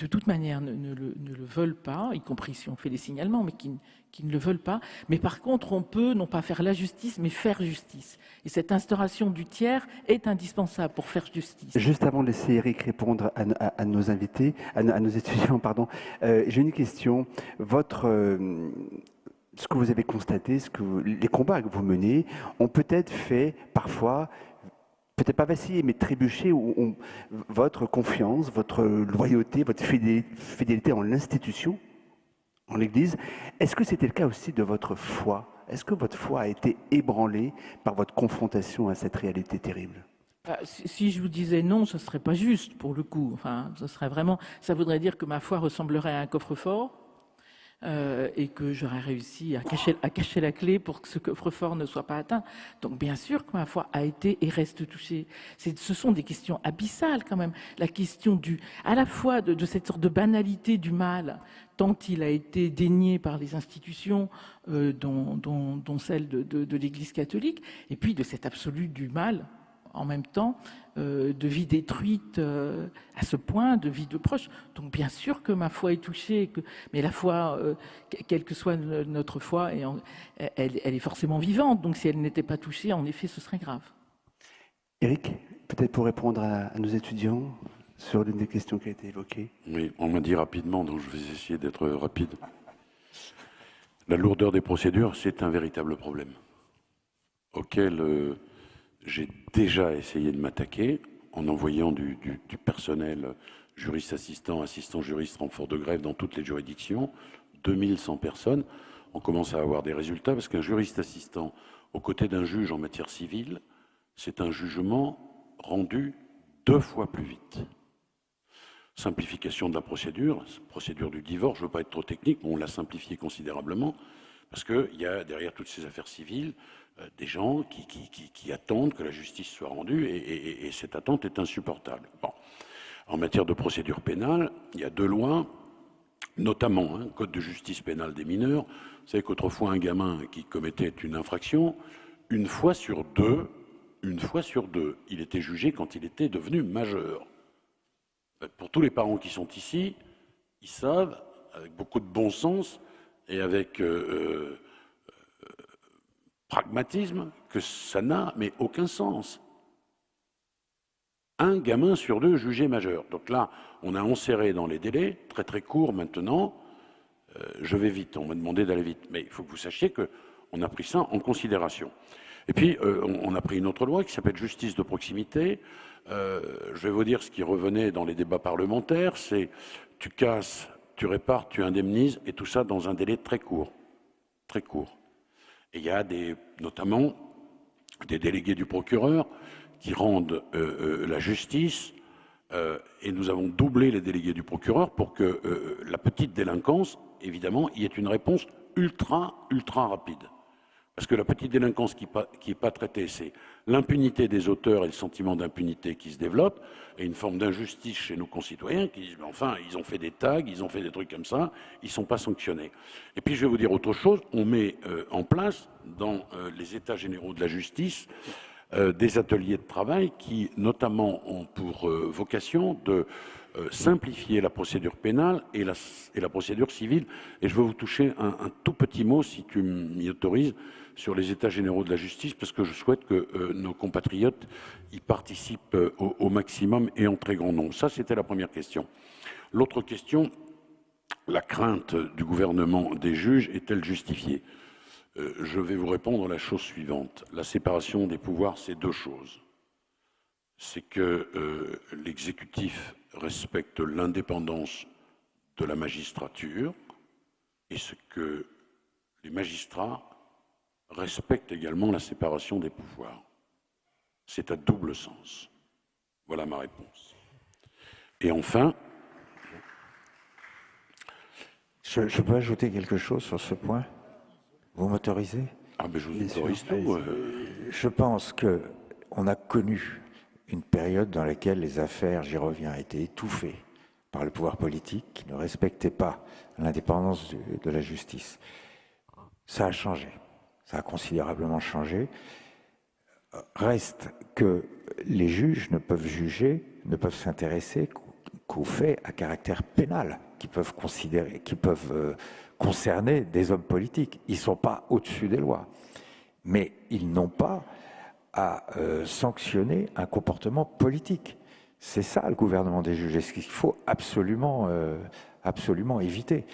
de toute manière ne le veulent pas, y compris si on fait des signalements, mais qui ne le veulent pas. Mais par contre, on peut non pas faire la justice, mais faire justice. Et cette instauration du tiers est indispensable pour faire justice. Juste avant de laisser Eric répondre à nos invités, à nos étudiants, pardon, j'ai une question. Ce que vous avez constaté, les combats que vous menez ont peut-être fait parfois, peut-être pas vaciller, mais trébucher votre confiance, votre loyauté, votre fidélité en l'institution, en l'Église. Est-ce que c'était le cas aussi de votre foi? Est-ce que votre foi a été ébranlée par votre confrontation à cette réalité terrible? Si je vous disais non, ce ne serait pas juste pour le coup. Enfin, ça voudrait dire que ma foi ressemblerait à un coffre-fort. Et que j'aurais réussi à cacher la clé pour que ce coffre-fort ne soit pas atteint. Donc bien sûr que ma foi a été et reste touchée. Ce sont des questions abyssales quand même. La question à la fois de cette sorte de banalité du mal, tant il a été dénié par les institutions, dont celle de l'Église catholique, et puis de cet absolu du mal en même temps, de vie détruite à ce point, de vie de proche. Donc bien sûr que ma foi est touchée, mais la foi, quelle que soit notre foi, elle est forcément vivante. Donc si elle n'était pas touchée, en effet, ce serait grave. Éric, peut-être pour répondre à nos étudiants sur l'une des questions qui a été évoquée. Oui, on m'a dit rapidement, donc je vais essayer d'être rapide. La lourdeur des procédures, c'est un véritable problème auquel j'ai déjà essayé de m'attaquer en envoyant du personnel juriste assistant, assistant juriste renfort de grève dans toutes les juridictions, 2100 personnes. On commence à avoir des résultats parce qu'un juriste assistant aux côtés d'un juge en matière civile, c'est un jugement rendu 2 fois plus vite. Simplification de la procédure du divorce, je ne veux pas être trop technique, mais on l'a simplifié considérablement parce qu'il y a derrière toutes ces affaires civiles des gens qui attendent que la justice soit rendue et cette attente est insupportable. Bon. En matière de procédure pénale, il y a 2 lois, notamment un code de justice pénale des mineurs. Vous savez qu'autrefois un gamin qui commettait une infraction, une fois sur deux, il était jugé quand il était devenu majeur. Pour tous les parents qui sont ici, ils savent, avec beaucoup de bon sens et avec pragmatisme, que ça n'a mais aucun sens. Un gamin sur 2 jugé majeur. Donc là, on a enserré dans les délais, très très courts maintenant. Je vais vite, on m'a demandé d'aller vite. Mais il faut que vous sachiez qu'on a pris ça en considération. Et puis, on a pris une autre loi qui s'appelle justice de proximité. Je vais vous dire ce qui revenait dans les débats parlementaires, c'est tu casses, tu répares, tu indemnises, et tout ça dans un délai très court. Très court. Et il y a notamment des délégués du procureur qui rendent la justice, et nous avons doublé les délégués du procureur pour que la petite délinquance, évidemment, y ait une réponse ultra rapide. Parce que la petite délinquance qui n'est pas traitée, c'est l'impunité des auteurs et le sentiment d'impunité qui se développe, et une forme d'injustice chez nos concitoyens qui disent « enfin, ils ont fait des tags, ils ont fait des trucs comme ça, ils ne sont pas sanctionnés ». Et puis je vais vous dire autre chose, on met en place dans les états généraux de la justice des ateliers de travail qui notamment ont pour vocation de simplifier la procédure pénale et la procédure civile. Et je veux vous toucher un tout petit mot, si tu m'y autorises, sur les états généraux de la justice, parce que je souhaite que nos compatriotes y participent au maximum et en très grand nombre. Ça, c'était la première question. L'autre question, la crainte du gouvernement des juges est-elle justifiée ? Je vais vous répondre la chose suivante. La séparation des pouvoirs, c'est 2 choses. C'est que l'exécutif respecte l'indépendance de la magistrature et ce que les magistrats respectent également la séparation des pouvoirs. C'est à double sens. Voilà ma réponse. Et enfin... Je peux ajouter quelque chose sur ce point ? Vous m'autorisez ? Ah ben je vous autorise tout. Je pense qu'on a connu une période dans laquelle les affaires, j'y reviens, étaient étouffées par le pouvoir politique qui ne respectait pas l'indépendance de la justice. Ça a changé, ça a considérablement changé. Reste que les juges ne peuvent juger, ne peuvent s'intéresser qu'aux faits à caractère pénal qui peuvent concerner des hommes politiques. Ils ne sont pas au-dessus des lois, mais ils n'ont pas à sanctionner un comportement politique. C'est ça le gouvernement des juges, et ce qu'il faut absolument éviter.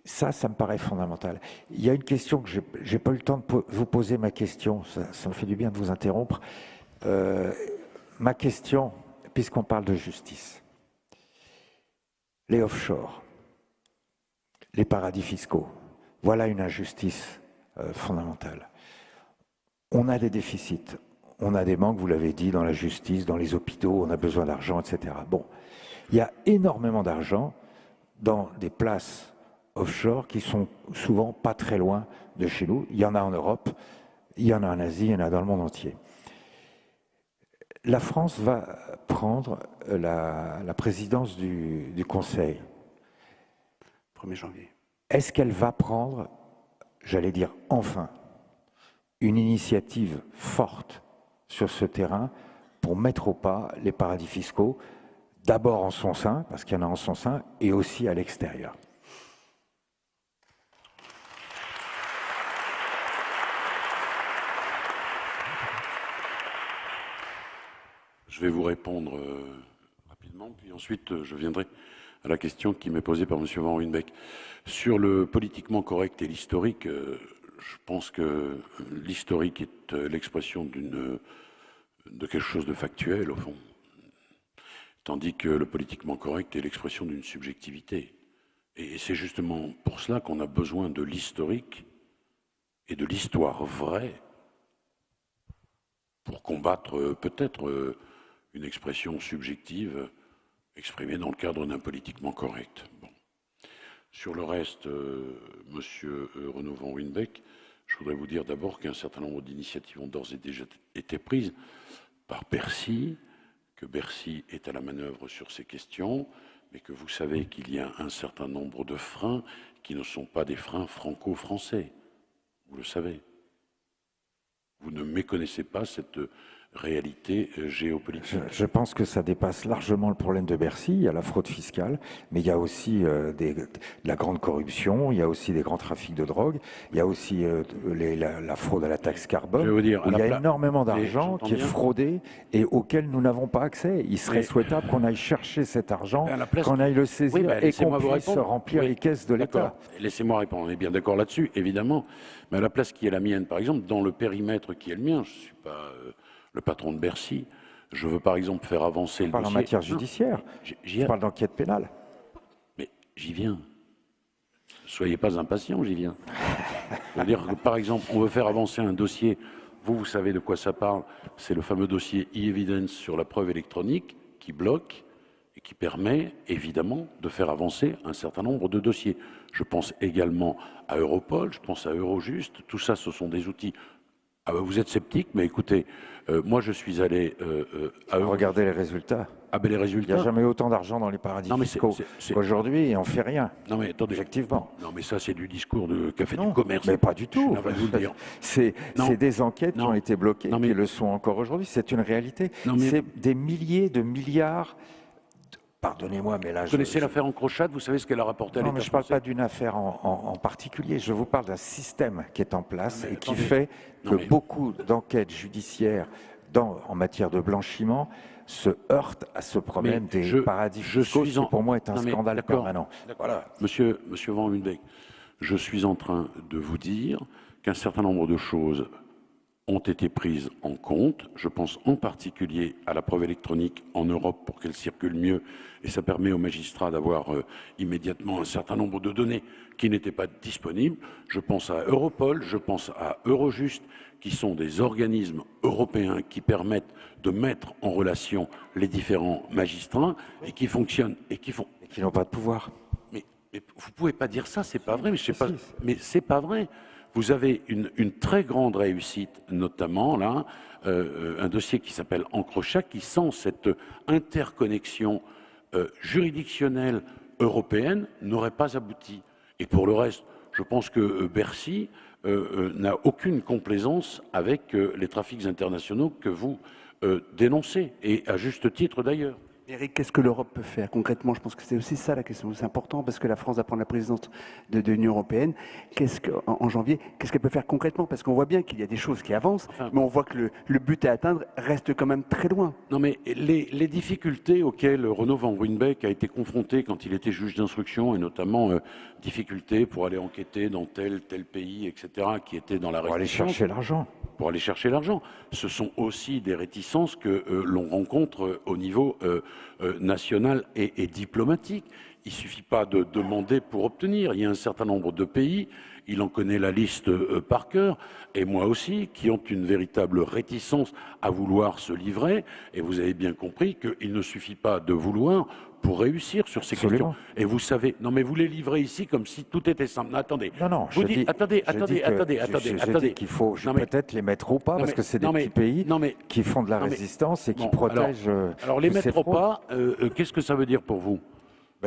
Ça me paraît fondamental. Il y a une question que je n'ai pas eu le temps de vous poser ma question, ça me fait du bien de vous interrompre. Ma question, puisqu'on parle de justice, les offshore, les paradis fiscaux, voilà une injustice fondamentale. On a des déficits, on a des manques, vous l'avez dit, dans la justice, dans les hôpitaux, on a besoin d'argent, etc. Bon, il y a énormément d'argent dans des places offshore qui sont souvent pas très loin de chez nous. Il y en a en Europe, il y en a en Asie, il y en a dans le monde entier. La France va prendre la présidence du Conseil. 1er janvier. Est-ce qu'elle va prendre, j'allais dire enfin, une initiative forte sur ce terrain pour mettre au pas les paradis fiscaux, d'abord en son sein, parce qu'il y en a en son sein, et aussi à l'extérieur? Je vais vous répondre rapidement, puis ensuite je viendrai à la question qui m'est posée par M. Van Ruynbeck. Sur le politiquement correct et l'historique, je pense que l'historique est l'expression de quelque chose de factuel, au fond, tandis que le politiquement correct est l'expression d'une subjectivité. Et c'est justement pour cela qu'on a besoin de l'historique et de l'histoire vraie pour combattre peut-être une expression subjective exprimée dans le cadre d'un politiquement correct. Bon. Sur le reste, Monsieur Renaud Van Ruynbeck, je voudrais vous dire d'abord qu'un certain nombre d'initiatives ont d'ores et déjà été prises par Bercy, que Bercy est à la manœuvre sur ces questions, mais que vous savez qu'il y a un certain nombre de freins qui ne sont pas des freins franco-français. Vous le savez. Vous ne méconnaissez pas cette réalité géopolitique. Je pense que ça dépasse largement le problème de Bercy. Il y a la fraude fiscale, mais il y a aussi de la grande corruption, il y a aussi des grands trafics de drogue, il y a aussi la fraude à la taxe carbone. Je vais vous dire, il y a énormément d'argent qui est fraudé et auquel nous n'avons pas accès. Il serait souhaitable qu'on aille chercher cet argent, qu'on aille le saisir et qu'on puisse remplir les caisses de l'État. Laissez-moi répondre, on est bien d'accord là-dessus, évidemment. Mais à la place qui est la mienne, par exemple, dans le périmètre qui est le mien, je ne suis pas le patron de Bercy, je veux par exemple faire avancer le dossier. Je parle en matière judiciaire, je parle d'enquête pénale. Mais j'y viens. Soyez pas impatients, j'y viens. C'est-à-dire que par exemple, on veut faire avancer un dossier, vous savez de quoi ça parle, c'est le fameux dossier e-evidence sur la preuve électronique qui bloque et qui permet évidemment de faire avancer un certain nombre de dossiers. Je pense également à Europol, je pense à Eurojust, tout ça ce sont des outils. Ah ben vous êtes sceptique, mais écoutez, moi je suis allé à Eurojust. Regardez les résultats. Ah ben les résultats. Il n'y a jamais eu autant d'argent dans les paradis fiscaux qu'aujourd'hui et on ne fait rien. Non mais attendez. Objectivement. Non mais ça c'est du discours de café du commerce. Mais pas du tout. C'est des enquêtes qui ont été bloquées, qui le sont encore aujourd'hui. C'est une réalité. C'est des milliers de milliards. Pardonnez-moi, mais là... Vous connaissez l'affaire Encrochat, vous savez ce qu'elle a rapporté à l'État français? Non, mais je ne parle pas d'une affaire en particulier, je vous parle d'un système qui est en place et qui fait que beaucoup d'enquêtes judiciaires en matière de blanchiment se heurtent à ce problème des paradis fiscaux, qui pour moi est un scandale permanent. Voilà. Monsieur Van Ruynbeck, je suis en train de vous dire qu'un certain nombre de choses ont été prises en compte. Je pense en particulier à la preuve électronique en Europe pour qu'elle circule mieux et ça permet aux magistrats d'avoir immédiatement un certain nombre de données qui n'étaient pas disponibles. Je pense à Europol, je pense à Eurojust, qui sont des organismes européens qui permettent de mettre en relation les différents magistrats et qui fonctionnent et qui font... Et qui n'ont pas de pouvoir. Mais vous pouvez pas dire ça, c'est pas vrai. Mais je sais pas. Mais c'est pas vrai. vous avez une très grande réussite, notamment là, un dossier qui s'appelle Encrochat, qui sans cette interconnexion juridictionnelle européenne n'aurait pas abouti. Et pour le reste, je pense que Bercy n'a aucune complaisance avec les trafics internationaux que vous dénoncez, et à juste titre d'ailleurs. Éric, qu'est-ce que l'Europe peut faire concrètement? Je pense que c'est aussi ça la question. C'est important parce que la France va prendre la présidence de l'Union européenne. En janvier, qu'est-ce qu'elle peut faire concrètement? Parce qu'on voit bien qu'il y a des choses qui avancent, mais on voit que le but à atteindre reste quand même très loin. Non, mais les difficultés auxquelles Renaud Van Ruynbeek a été confronté quand il était juge d'instruction, et notamment difficultés pour aller enquêter dans tel pays, etc., qui étaient dans la Pour aller chercher l'argent. Pour aller chercher l'argent. Ce sont aussi des réticences que l'on rencontre au niveau national et diplomatique. Il ne suffit pas de demander pour obtenir. Il y a un certain nombre de pays, il en connaît la liste par cœur, et moi aussi, qui ont une véritable réticence à vouloir se livrer. Et vous avez bien compris qu'il ne suffit pas de vouloir pour réussir sur ces questions. Et vous savez, non mais vous les livrez ici comme si tout était simple. Non, attendez. Non, vous dites, attendez. Je dis qu'il faut peut-être les mettre au pas, parce que c'est des petits pays qui font de la résistance et qui protègent. Alors les mettre au pas, qu'est-ce que ça veut dire pour vous?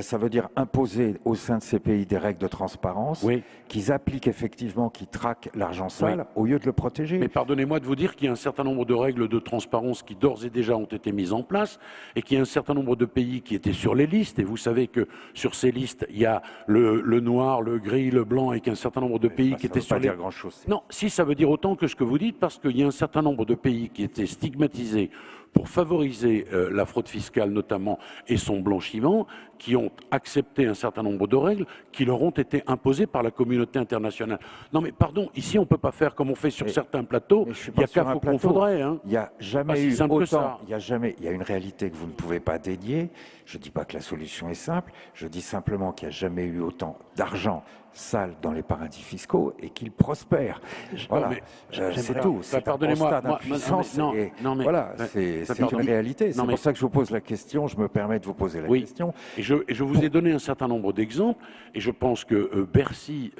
Ça veut dire imposer au sein de ces pays des règles de transparence, qu'ils appliquent effectivement, qui traquent l'argent sale, au lieu de le protéger. Mais pardonnez-moi de vous dire qu'il y a un certain nombre de règles de transparence qui d'ores et déjà ont été mises en place, et qu'il y a un certain nombre de pays qui étaient sur les listes, et vous savez que sur ces listes, il y a le noir, le gris, le blanc, et qu'un certain nombre de pays qui étaient sur les... Ça ne veut pas dire grand-chose. Non, si, ça veut dire autant que ce que vous dites, parce qu'il y a un certain nombre de pays qui étaient stigmatisés pour favoriser la fraude fiscale notamment et son blanchiment, qui ont accepté un certain nombre de règles qui leur ont été imposées par la communauté internationale. Non mais pardon, ici on ne peut pas faire comme on fait sur certains plateaux, il n'y a qu'à faut qu'on faudrait. Hein. Il n'y a jamais eu autant, il y a une réalité que vous ne pouvez pas dénier. Je ne dis pas que la solution est simple, je dis simplement qu'il n'y a jamais eu autant d'argent sale dans les paradis fiscaux et qu'ils prospèrent. Voilà, c'est tout. C'est un constat d'impuissance. Voilà, c'est une réalité. C'est pour ça que je vous pose la question, je me permets de vous poser la question. Et je vous ai donné un certain nombre d'exemples, et je pense que Bercy,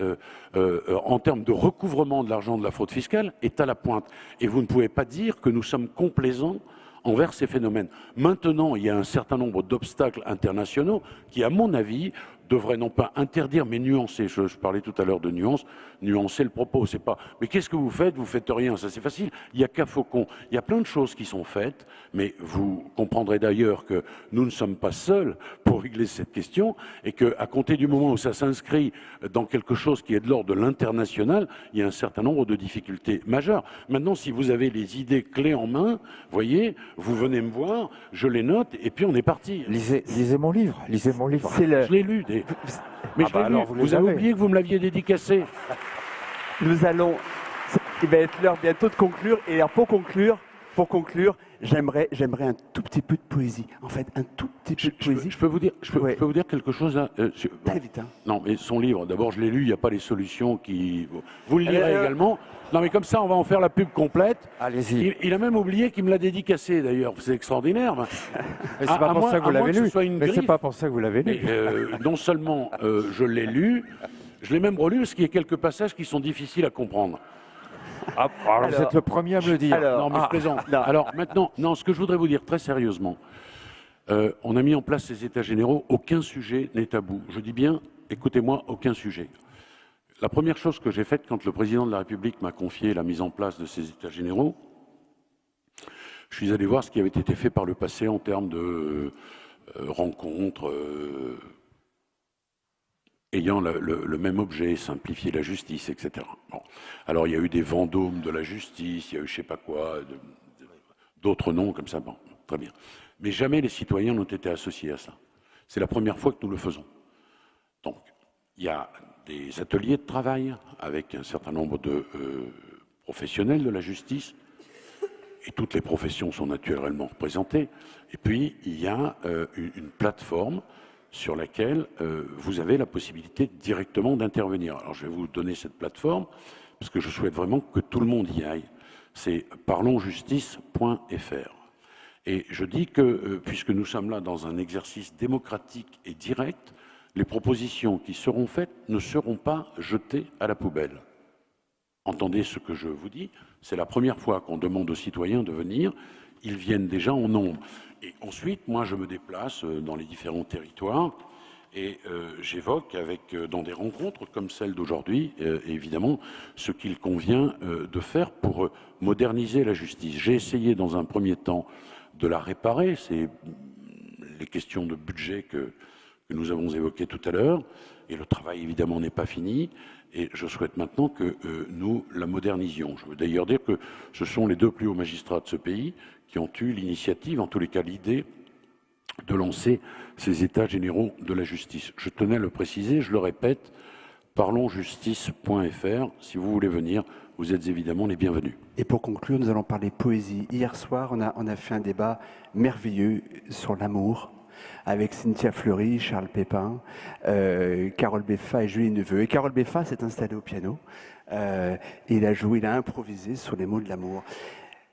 en termes de recouvrement de l'argent de la fraude fiscale, est à la pointe. Et vous ne pouvez pas dire que nous sommes complaisants envers ces phénomènes. Maintenant, il y a un certain nombre d'obstacles internationaux qui, à mon avis, devraient non pas interdire, mais nuancer. Je parlais tout à l'heure de nuancer le propos. C'est pas, mais qu'est-ce que vous faites? Vous faites rien, ça c'est facile. Il y a qu'à Faucon. Il y a plein de choses qui sont faites, mais vous comprendrez d'ailleurs que nous ne sommes pas seuls pour régler cette question, et qu'à compter du moment où ça s'inscrit dans quelque chose qui est de l'ordre de l'international, il y a un certain nombre de difficultés majeures. Maintenant, si vous avez les idées clés en main, voyez, vous venez me voir, je les note, et puis on est parti. Lisez mon livre. Lisez mon livre. Je l'ai lu. Mais je l'ai lu. Vous avez oublié que vous me l'aviez dédicacé. Nous allons... Il va être l'heure bientôt de conclure. Et alors pour conclure, j'aimerais un tout petit peu de poésie. En fait, un tout petit peu de poésie. Je peux vous dire quelque chose là. Très vite. Hein. Non, mais son livre, d'abord je l'ai lu, il n'y a pas les solutions qui... Vous le lirez également. Non, mais comme ça, on va en faire la pub complète. Allez-y. Il a même oublié qu'il me l'a dédicacé, d'ailleurs. C'est extraordinaire. Mais c'est pas pour ça que vous l'avez lu. Mais c'est pas pour ça que vous l'avez lu. Non seulement je l'ai lu, je l'ai même relu, parce qu'il y a quelques passages qui sont difficiles à comprendre. Alors, vous êtes le premier à me le dire. Non, mais je plaisante. Alors maintenant, non, ce que je voudrais vous dire très sérieusement, on a mis en place ces états généraux, aucun sujet n'est tabou. Je dis bien, écoutez-moi, aucun sujet. La première chose que j'ai faite quand le président de la République m'a confié la mise en place de ces états généraux, je suis allé voir ce qui avait été fait par le passé en termes de rencontres ayant le même objet, simplifier la justice, etc. Bon. Alors il y a eu des vendômes de la justice, il y a eu je sais pas quoi, d'autres noms comme ça, bon, très bien. Mais jamais les citoyens n'ont été associés à ça. C'est la première fois que nous le faisons. Donc, il y a des ateliers de travail avec un certain nombre de professionnels de la justice, et toutes les professions sont naturellement représentées. Et puis, il y a une plateforme sur laquelle vous avez la possibilité directement d'intervenir. Alors, je vais vous donner cette plateforme, parce que je souhaite vraiment que tout le monde y aille. C'est parlonsjustice.fr. Et je dis que, puisque nous sommes là dans un exercice démocratique et direct, les propositions qui seront faites ne seront pas jetées à la poubelle. entendez ce que je vous dis, c'est la première fois qu'on demande aux citoyens de venir, ils viennent déjà en nombre. Et ensuite, moi, je me déplace dans les différents territoires et j'évoque dans des rencontres comme celle d'aujourd'hui, évidemment, ce qu'il convient de faire pour moderniser la justice. J'ai essayé dans un premier temps de la réparer, c'est les questions de budget que nous avons évoquées tout à l'heure, et le travail évidemment n'est pas fini, et je souhaite maintenant que nous la modernisions. Je veux d'ailleurs dire que ce sont les 2 plus hauts magistrats de ce pays qui ont eu l'initiative, en tous les cas l'idée, de lancer ces états généraux de la justice. Je tenais à le préciser, je le répète, parlonsjustice.fr, si vous voulez venir, vous êtes évidemment les bienvenus. Et pour conclure, nous allons parler poésie. Hier soir, on a fait un débat merveilleux sur l'amour avec Cynthia Fleury, Charles Pépin, Carole Beffa et Julie Neveu. Et Carole Beffa s'est installée au piano et il a improvisé sur les mots de l'amour.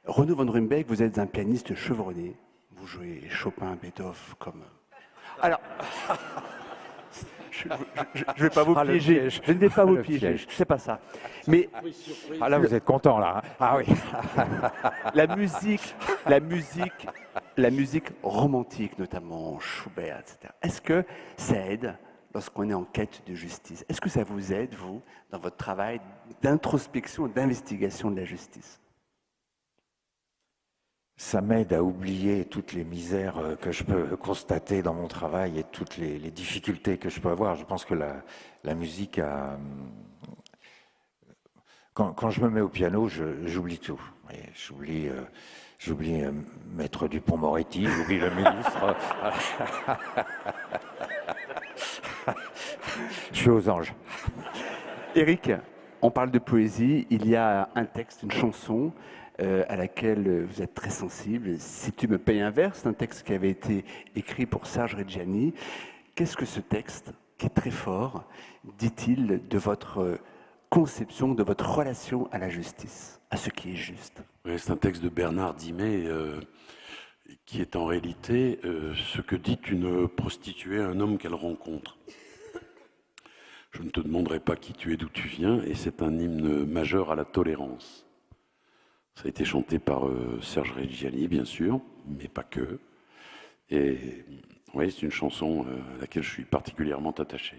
Renaud van Rumbeek, vous êtes un pianiste chevronné. Vous jouez Chopin, Beethoven comme... Alors... Je ne vais pas vous piéger. Je ne vais pas vous piéger. C'est pas ça. Mais là, vous êtes content là. Hein. Ah oui. la musique romantique, notamment Schubert, etc. Est-ce que ça aide lorsqu'on est en quête de justice? Est-ce que ça vous aide, vous, dans votre travail d'introspection, d'investigation de la justice? Ça m'aide à oublier toutes les misères que je peux constater dans mon travail et toutes les difficultés que je peux avoir. Je pense que la musique a... Quand je me mets au piano, j'oublie tout. J'oublie Maître Dupond-Moretti, j'oublie le ministre. Je suis aux anges. Éric, on parle de poésie. Il y a un texte, une chanson à laquelle vous êtes très sensible. Si tu me payes un vers, c'est un texte qui avait été écrit pour Serge Reggiani. Qu'est-ce que ce texte, qui est très fort, dit-il de votre conception, de votre relation à la justice, à ce qui est juste? Oui, c'est un texte de Bernard Dimet qui est en réalité ce que dit une prostituée à un homme qu'elle rencontre. Je ne te demanderai pas qui tu es, d'où tu viens, et c'est un hymne majeur à la tolérance. Ça a été chanté par Serge Reggiani, bien sûr, mais pas que. Et oui, c'est une chanson à laquelle je suis particulièrement attaché.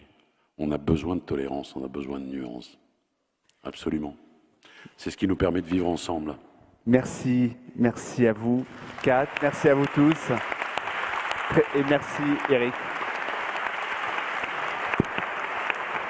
On a besoin de tolérance, on a besoin de nuances. Absolument. C'est ce qui nous permet de vivre ensemble. Merci, merci à vous, Kat, merci à vous tous. Et merci, Éric.